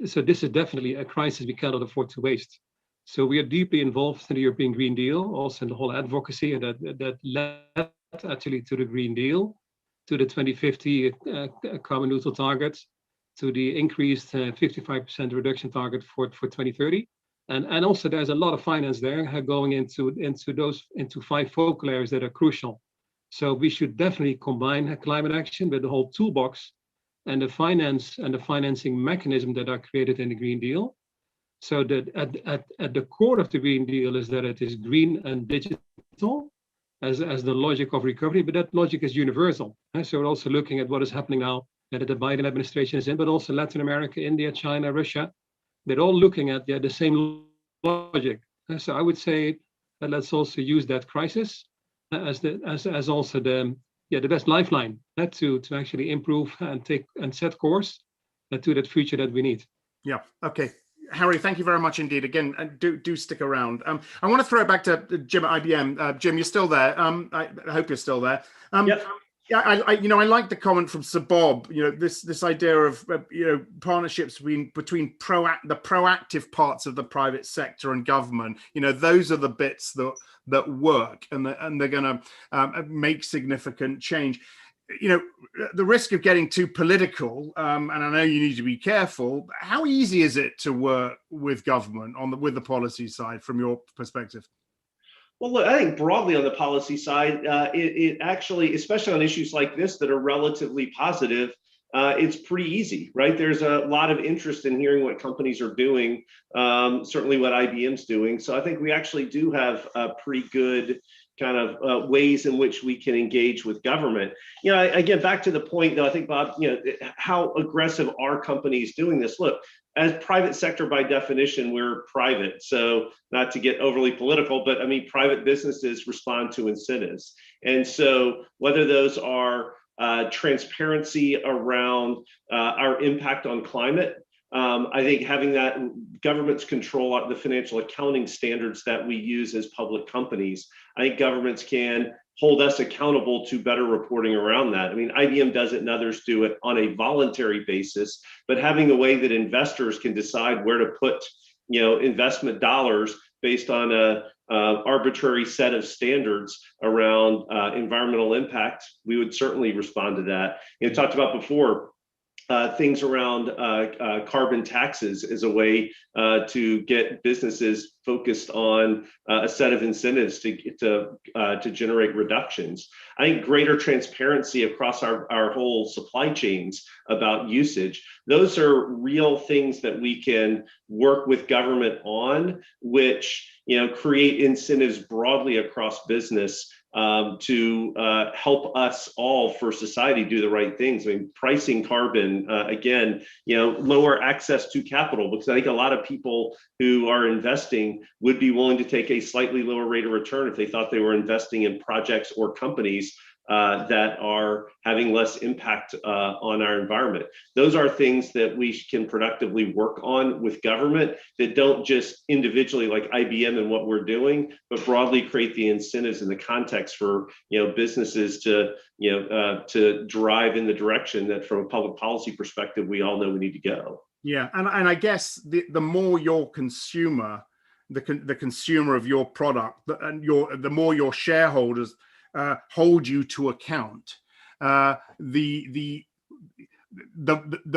so this is definitely a crisis we cannot afford to waste. So we are deeply involved in the European Green Deal, also in the whole advocacy, and that led actually to the Green Deal, to the 2050 carbon neutral targets, to the increased 55% reduction target for 2030. And also there's a lot of finance there going into 5 focal areas that are crucial. So we should definitely combine climate action with the whole toolbox and the finance and the financing mechanism that are created in the Green Deal. So that at the core of the Green Deal is that it is green and digital as the logic of recovery, but that logic is universal. So we're also looking at what is happening now that the Biden administration is in, but also Latin America, India, China, Russia. They're all looking at the same logic. So I would say that let's also use that crisis as also the best lifeline to actually improve and set course to that future that we need. Yeah. Okay. Harry, thank you very much indeed. Again, do stick around. I want to throw it back to Jim at IBM. Jim, you're still there. I hope you're still there. Yep. Yeah, I like the comment from Sir Bob. This idea of partnerships between the proactive parts of the private sector and government. Those are the bits that work, and they're going to make significant change. The risk of getting too political, and I know you need to be careful. How easy is it to work with government with the policy side from your perspective? Well, look, I think broadly on the policy side, it actually, especially on issues like this that are relatively positive, it's pretty easy, right? There's a lot of interest in hearing what companies are doing, certainly what IBM's doing. So I think we actually do have a pretty good kind of ways in which we can engage with government. Again, back to the point, though, I think, Bob, how aggressive are companies doing this? Look, as private sector, by definition, we're private. So not to get overly political, but I mean, private businesses respond to incentives. And so whether those are transparency around our impact on climate, I think having that governments control the financial accounting standards that we use as public companies, I think governments can hold us accountable to better reporting around that. I mean, IBM does it and others do it on a voluntary basis, but having a way that investors can decide where to put, investment dollars based on a arbitrary set of standards around environmental impact, we would certainly respond to that. Talked about before, things around carbon taxes as a way to get businesses focused on a set of incentives to generate reductions. I think greater transparency across our whole supply chains about usage. Those are real things that we can work with government on, which create incentives broadly across business to help us all for society do the right things. I mean, pricing carbon, again, lower access to capital, because I think a lot of people who are investing would be willing to take a slightly lower rate of return if they thought they were investing in projects or companies that are having less impact on our environment. Those are things that we can productively work on with government that don't just individually, like IBM and what we're doing, but broadly create the incentives and the context for businesses to drive in the direction that, from a public policy perspective, we all know we need to go. Yeah, and I guess the more your consumer, the consumer of your product, and the more your shareholders hold you to account, the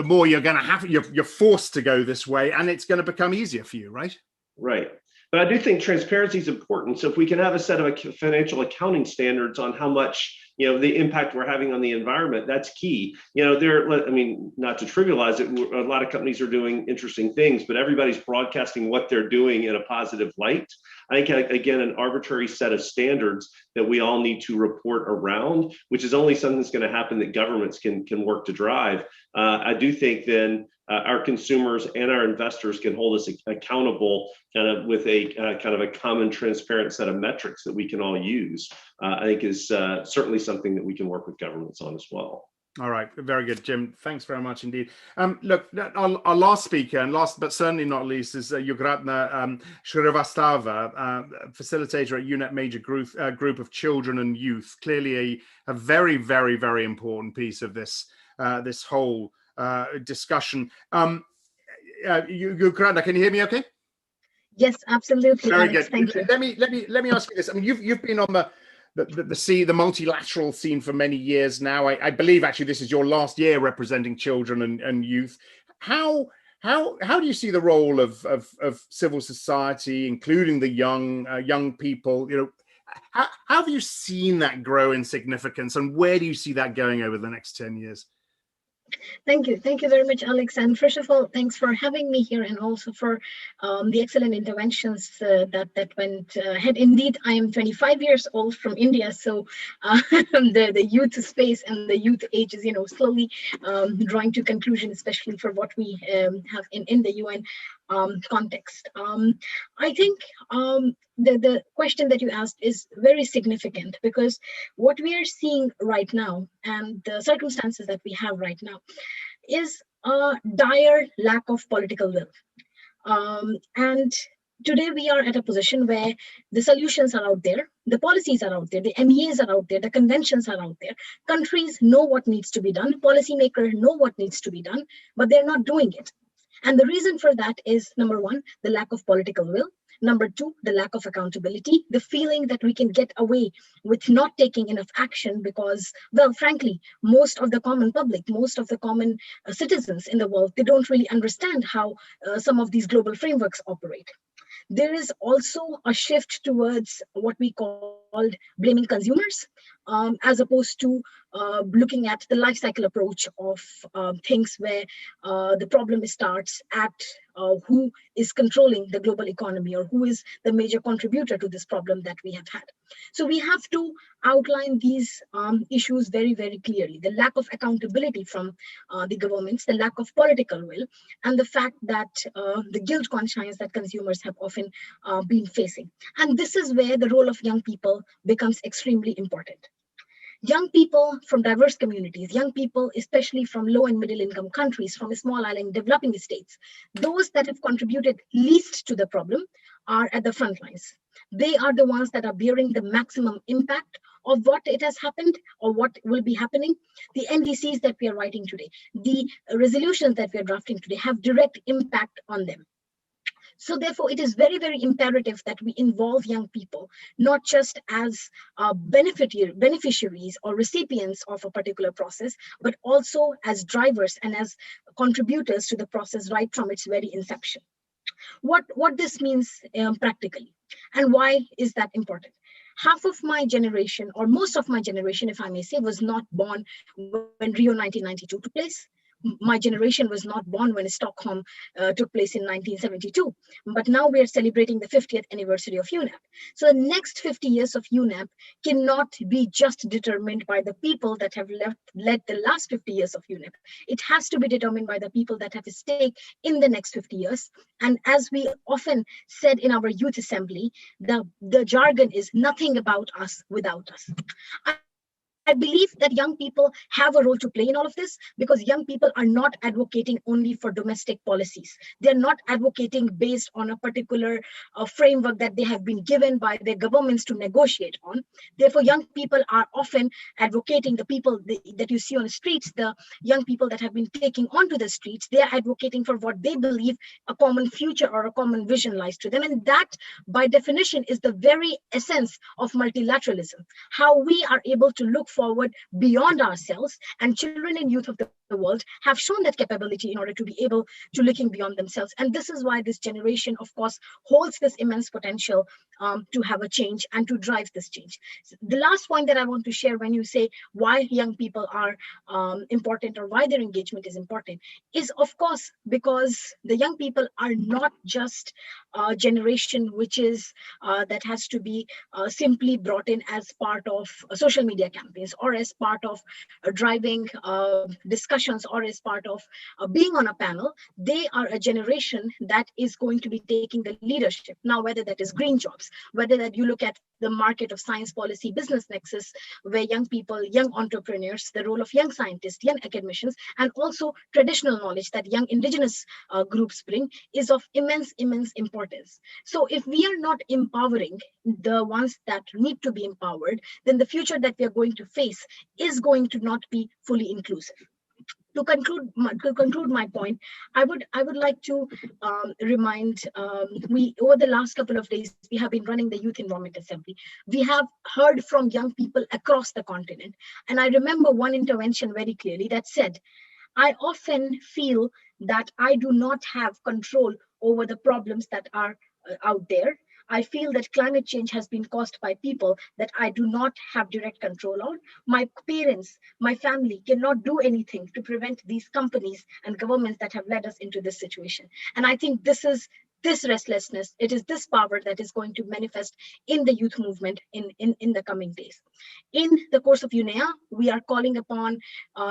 more you're going to have, you're forced to go this way, and it's going to become easier for you, right? Right. But I do think transparency is important. So if we can have a set of financial accounting standards on how much the impact we're having on the environment, that's key. Not to trivialize it, a lot of companies are doing interesting things, but everybody's broadcasting what they're doing in a positive light. I think, again, an arbitrary set of standards that we all need to report around, which is only something that's going to happen that governments can work to drive. I do think then our consumers and our investors can hold us accountable with a common transparent set of metrics that we can all use. I think is certainly something that we can work with governments on as well. All right, very good, Jim. Thanks very much indeed. Look, our last speaker, and last but certainly not least, is Yugratna Shrivastava, facilitator at UNEP Major Group of Children and Youth. Clearly a very, very, very important piece of this this whole discussion. Yugratna, can you hear me okay? Yes, absolutely. Very Alex, good. thank you. Let me ask you this. I mean, you've been on the multilateral scene for many years now. I believe actually this is your last year representing children and youth. How do you see the role of civil society, including the young people? How have you seen that grow in significance, and where do you see that going over the next 10 years? Thank you very much, Alex. And first of all, thanks for having me here, and also for the excellent interventions that went ahead. Indeed, I am 25 years old from India, so the youth space and the youth age is slowly drawing to conclusion, especially for what we have in the UN context. I think the question that you asked is very significant, because what we are seeing right now and the circumstances that we have right now is a dire lack of political will. And today we are at a position where the solutions are out there, the policies are out there, the MEAs are out there, the conventions are out there. Countries know what needs to be done, policymakers know what needs to be done, but they're not doing it. And the reason for that is, number one, the lack of political will. Number two, the lack of accountability, the feeling that we can get away with not taking enough action because, well, frankly, most of the common public, most of the common citizens in the world, they don't really understand how some of these global frameworks operate. There is also a shift towards what we called blaming consumers, as opposed to looking at the life cycle approach of things where the problem starts at who is controlling the global economy, or who is the major contributor to this problem that we have had. So we have to outline these issues very, very clearly. The lack of accountability from the governments, the lack of political will, and the fact that the guilt conscience that consumers have often been facing. And this is where the role of young people becomes extremely important. Young people from diverse communities, young people especially from low and middle income countries, from small island developing states, those that have contributed least to the problem are at the front lines. They are the ones that are bearing the maximum impact of what it has happened or what will be happening. The NDCs that we are writing today, the resolutions that we are drafting today have direct impact on them. So therefore, it is very, very imperative that we involve young people, not just as beneficiaries or recipients of a particular process, but also as drivers and as contributors to the process right from its very inception. What this means practically, and why is that important? Half of my generation, or most of my generation, if I may say, was not born when Rio 1992 took place. My generation was not born when Stockholm took place in 1972, but now we are celebrating the 50th anniversary of UNEP. So the next 50 years of UNEP cannot be just determined by the people that have led the last 50 years of UNEP. It has to be determined by the people that have a stake in the next 50 years. And as we often said in our youth assembly, the jargon is nothing about us without us. I believe that young people have a role to play in all of this, because young people are not advocating only for domestic policies. They're not advocating based on a particular framework that they have been given by their governments to negotiate on. Therefore, young people are often advocating, the people that you see on the streets, the young people that have been taking onto the streets, they are advocating for what they believe a common future or a common vision lies to them. And that, by definition, is the very essence of multilateralism, how we are able to look forward beyond ourselves, and children and youth of the world have shown that capability in order to be able to looking beyond themselves. And this is why this generation, of course, holds this immense potential to have a change and to drive this change. The last point that I want to share, when you say why young people are important, or why their engagement is important, is of course because the young people are not just a generation which is that has to be simply brought in as part of social media campaigns, or as part of driving discussions, or as part of being on a panel. They are a generation that is going to be taking the leadership. Now, whether that is green jobs, whether that you look at the market of science policy business nexus, where young people, young entrepreneurs, the role of young scientists, young academicians, and also traditional knowledge that young indigenous groups bring, is of immense importance. So if we are not empowering the ones that need to be empowered, then the future that we are going to face is going to not be fully inclusive. To conclude my point, I would like to remind, we, over the last couple of days, we have been running the Youth Environment Assembly. We have heard from young people across the continent. And I remember one intervention very clearly that said, I often feel that I do not have control over the problems that are out there. I feel that climate change has been caused by people that I do not have direct control on. My parents, my family cannot do anything to prevent these companies and governments that have led us into this situation. And I think this is this restlessness, it is this power that is going to manifest in the youth movement in the coming days. In the course of UNEA, we are calling upon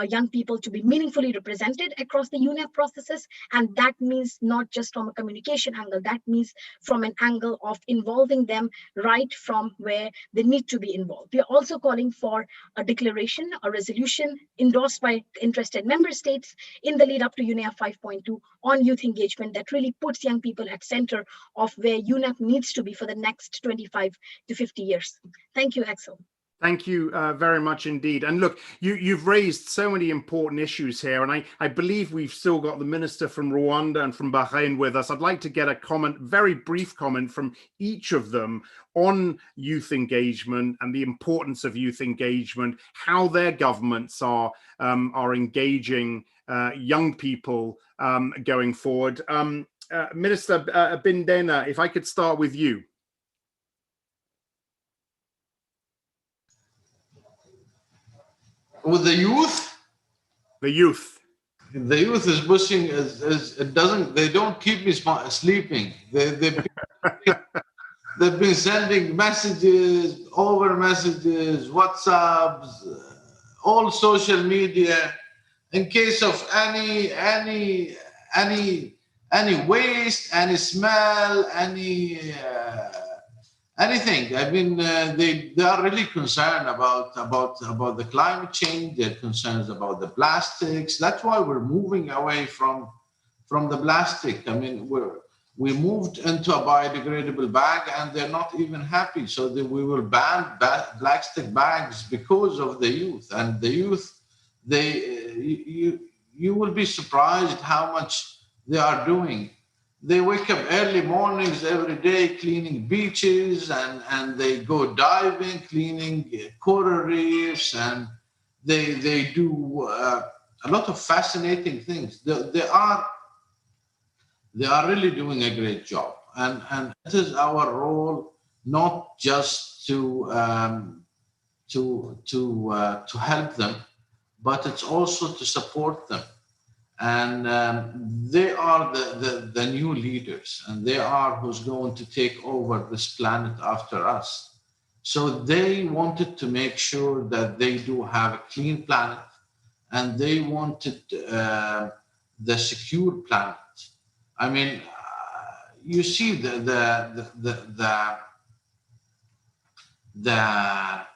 young people to be meaningfully represented across the UNEP processes. And that means not just from a communication angle, that means from an angle of involving them right from where they need to be involved. We are also calling for a declaration, a resolution endorsed by interested member states in the lead up to UNEA 5.2 on youth engagement that really puts young people at center of where UNEP needs to be for the next 25 to 50 years. Thank you, Axel. Thank you very much indeed. And look, you've raised so many important issues here, and I believe we've still got the minister from Rwanda and from Bahrain with us. I'd like to get a comment, very brief comment from each of them on youth engagement and the importance of youth engagement, how their governments are engaging young people going forward. Minister Bindena, if I could start with you. With the youth? The youth. The youth is pushing, they don't keep me sleeping. They've been sending messages, over messages, WhatsApps, all social media, in case of any waste, any smell, anything. I mean, they are really concerned about the climate change. They're concerned about the plastics. That's why we're moving away from the plastic. I mean, we moved into a biodegradable bag, and they're not even happy. So we will ban plastic bags because of the youth. And the youth, you will be surprised how much they are doing. they wake up early mornings every day cleaning beaches, and they go diving, cleaning coral reefs, and they do a lot of fascinating things. They are really doing a great job, and it is our role not just to help them, but it's also to support them. And they are the new leaders, and they are who's going to take over this planet after us. So they wanted to make sure that they do have a clean planet, and they wanted the secure planet. I mean, you see the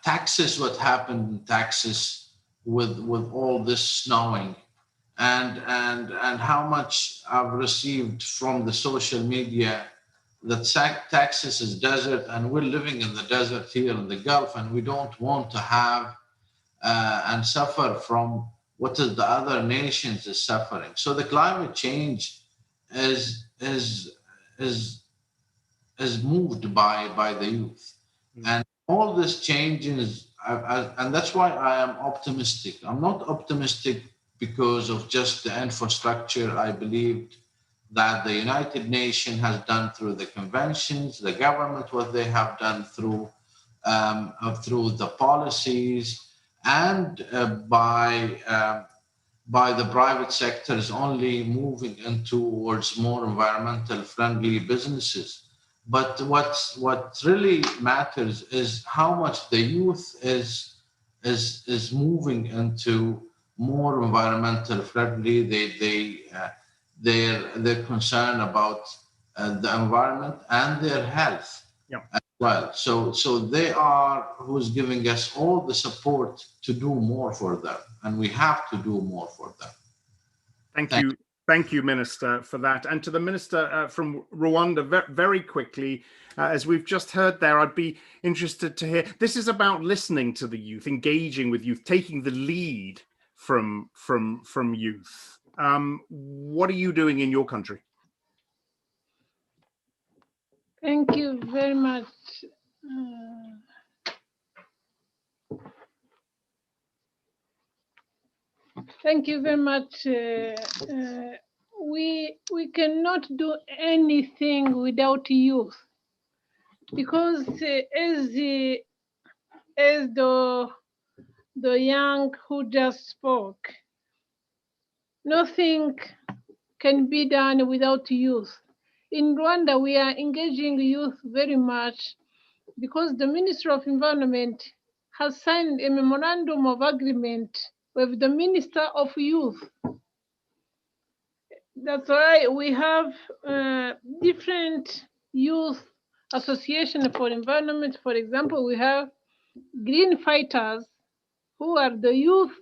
taxes, what happened in taxes with all this snowing, and how much I've received from the social media that Texas is desert, and we're living in the desert here in the Gulf, and we don't want to have and suffer from what is the other nations is suffering. So the climate change is moved by the youth, and all this changes, and that's why I am optimistic. I'm not optimistic because of just the infrastructure. I believed that the United Nations has done through the conventions, the government, what they have done through the policies, and by the private sector is only moving towards more environmental friendly businesses. But what really matters is how much the youth is moving into more environmental friendly. They're concerned about the environment and their health as well. So they are who's giving us all the support to do more for them, and we have to do more for them. Thank you, Minister, for that. And to the Minister from Rwanda, very quickly, as we've just heard there, I'd be interested to hear, this is about listening to the youth, engaging with youth, taking the lead from youth. What are you doing in your country? Thank you very much. Thank you very much. We cannot do anything without youth, because as the young who just spoke, nothing can be done without youth. In Rwanda, we are engaging youth very much because the Ministry of Environment has signed a memorandum of agreement with the Minister of Youth. That's why we have different youth associations for environment. For example, we have Green Fighters, who are the youth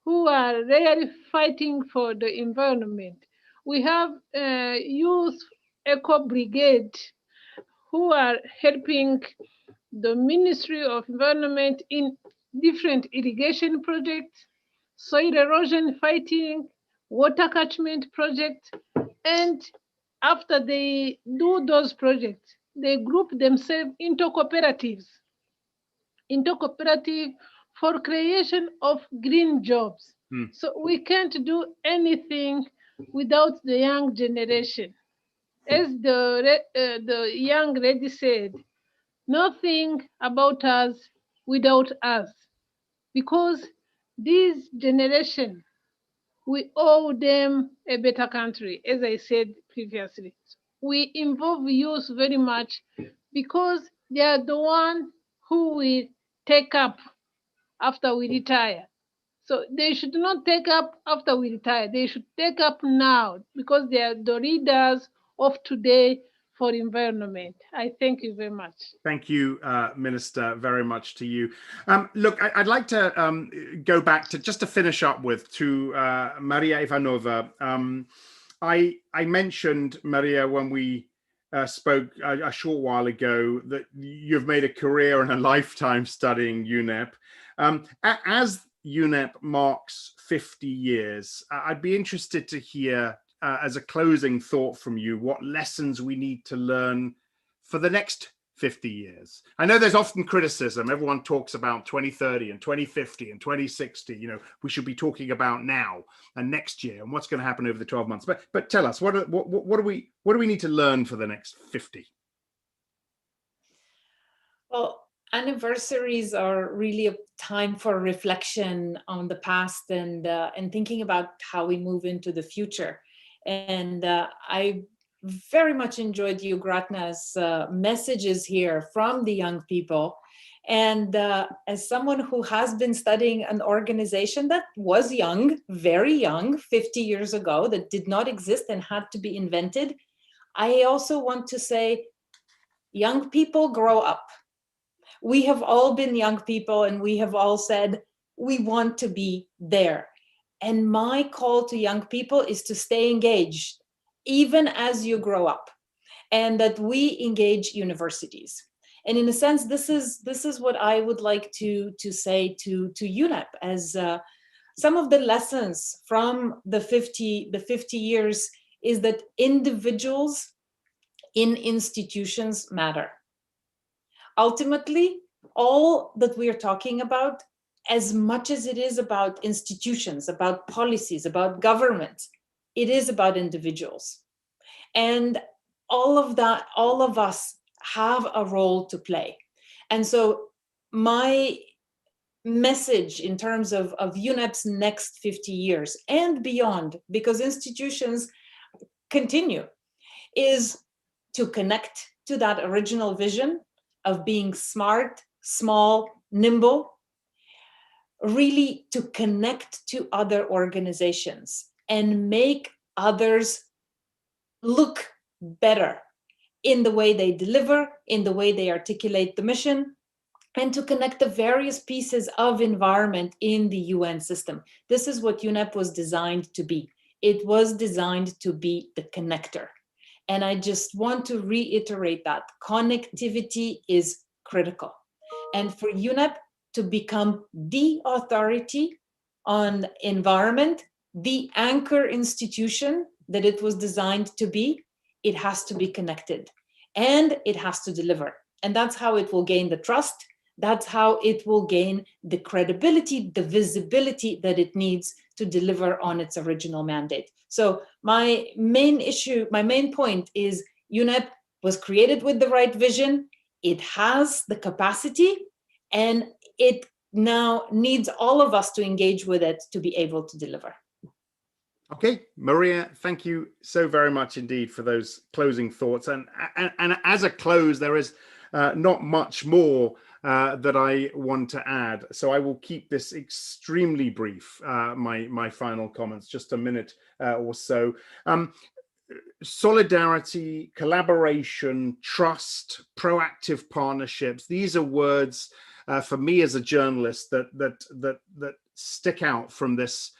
who are really fighting for the environment. We have Youth Eco Brigade, who are helping the Ministry of Environment in different irrigation projects, soil erosion fighting, water catchment projects. And after they do those projects, they group themselves into cooperatives for creation of green jobs. So we can't do anything without the young generation. As the young lady said, nothing about us without us, because this generation, we owe them a better country, as I said previously. We involve youth very much because they are the one who will take up after we retire. So they should not take up after we retire. They should take up now, because they are the leaders of today for environment. I thank you very much. Thank you, Minister, very much to you. Look, I'd like to go back to, just to finish up with, to Maria Ivanova. I mentioned, Maria, when we spoke a short while ago, that you've made a career and a lifetime studying UNEP. As UNEP marks 50 years, I'd be interested to hear as a closing thought from you, what lessons we need to learn for the next 50 years. I know there's often criticism. Everyone talks about 2030 and 2050 and 2060. You know, we should be talking about now and next year and what's going to happen over the 12 months. But tell us, what do we need to learn for the next 50? Well, anniversaries are really a time for reflection on the past and thinking about how we move into the future. And I very much enjoyed you, Gratna's messages here from the young people. And as someone who has been studying an organization that was young, very young, 50 years ago, that did not exist and had to be invented, I also want to say, young people, grow up. We have all been young people and we have all said, we want to be there. And my call to young people is to stay engaged, even as you grow up, and that we engage universities. And in a sense, this is what I would like to say to UNEP as some of the lessons from the 50 years is that individuals in institutions matter. Ultimately, all that we are talking about, as much as it is about institutions, about policies, about government, it is about individuals. And all of that, all of us have a role to play. And so my message in terms of UNEP's next 50 years and beyond, because institutions continue, is to connect to that original vision of being smart, small, nimble, really to connect to other organizations and make others look better in the way they deliver, in the way they articulate the mission, and to connect the various pieces of environment in the UN system. This is what UNEP was designed to be. It was designed to be the connector. And I just want to reiterate that connectivity is critical. And for UNEP to become the authority on environment, the anchor institution that it was designed to be, it has to be connected and it has to deliver. And that's how it will gain the trust. That's how it will gain the credibility, the visibility that it needs to deliver on its original mandate. So my main point is UNEP was created with the right vision. It has the capacity and it now needs all of us to engage with it to be able to deliver. Okay, Maria, thank you so very much indeed for those closing thoughts. And as a close, there is not much more that I want to add. So I will keep this extremely brief, my final comments, just a minute or so. Solidarity, collaboration, trust, proactive partnerships. These are words for me as a journalist that stick out from this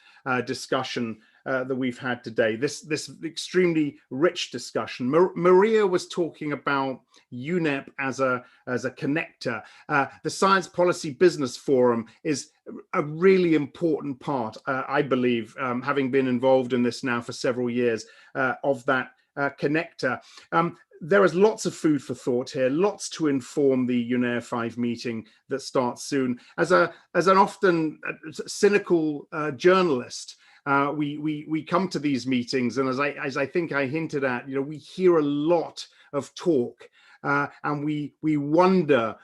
discussion that we've had today, this extremely rich discussion. Maria was talking about UNEP as a connector. The Science Policy Business Forum is a really important part, I believe, having been involved in this now for several years, of that connector. There is lots of food for thought here, lots to inform the UNEA-5 meeting that starts soon. As an often cynical journalist, we come to these meetings, and as I think I hinted at, we hear a lot of talk, and we wonder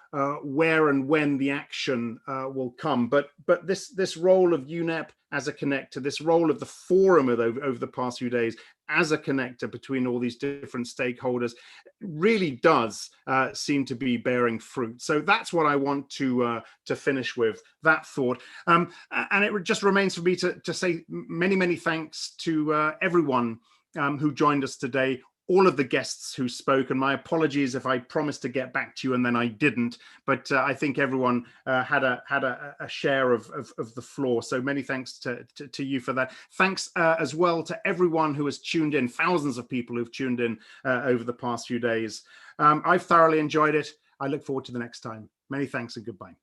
where and when the action will come. But this role of UNEP as a connector, this role of the forum over the past few days as a connector between all these different stakeholders really does seem to be bearing fruit. So that's what I want to finish with, that thought. And it just remains for me to say many thanks to everyone who joined us today, all of the guests who spoke, and my apologies if I promised to get back to you and then I didn't, but I think everyone had a share of the floor. So many thanks to you for that. Thanks as well to everyone who has tuned in, thousands of people who've tuned in over the past few days. I've thoroughly enjoyed it. I look forward to the next time. Many thanks and goodbye.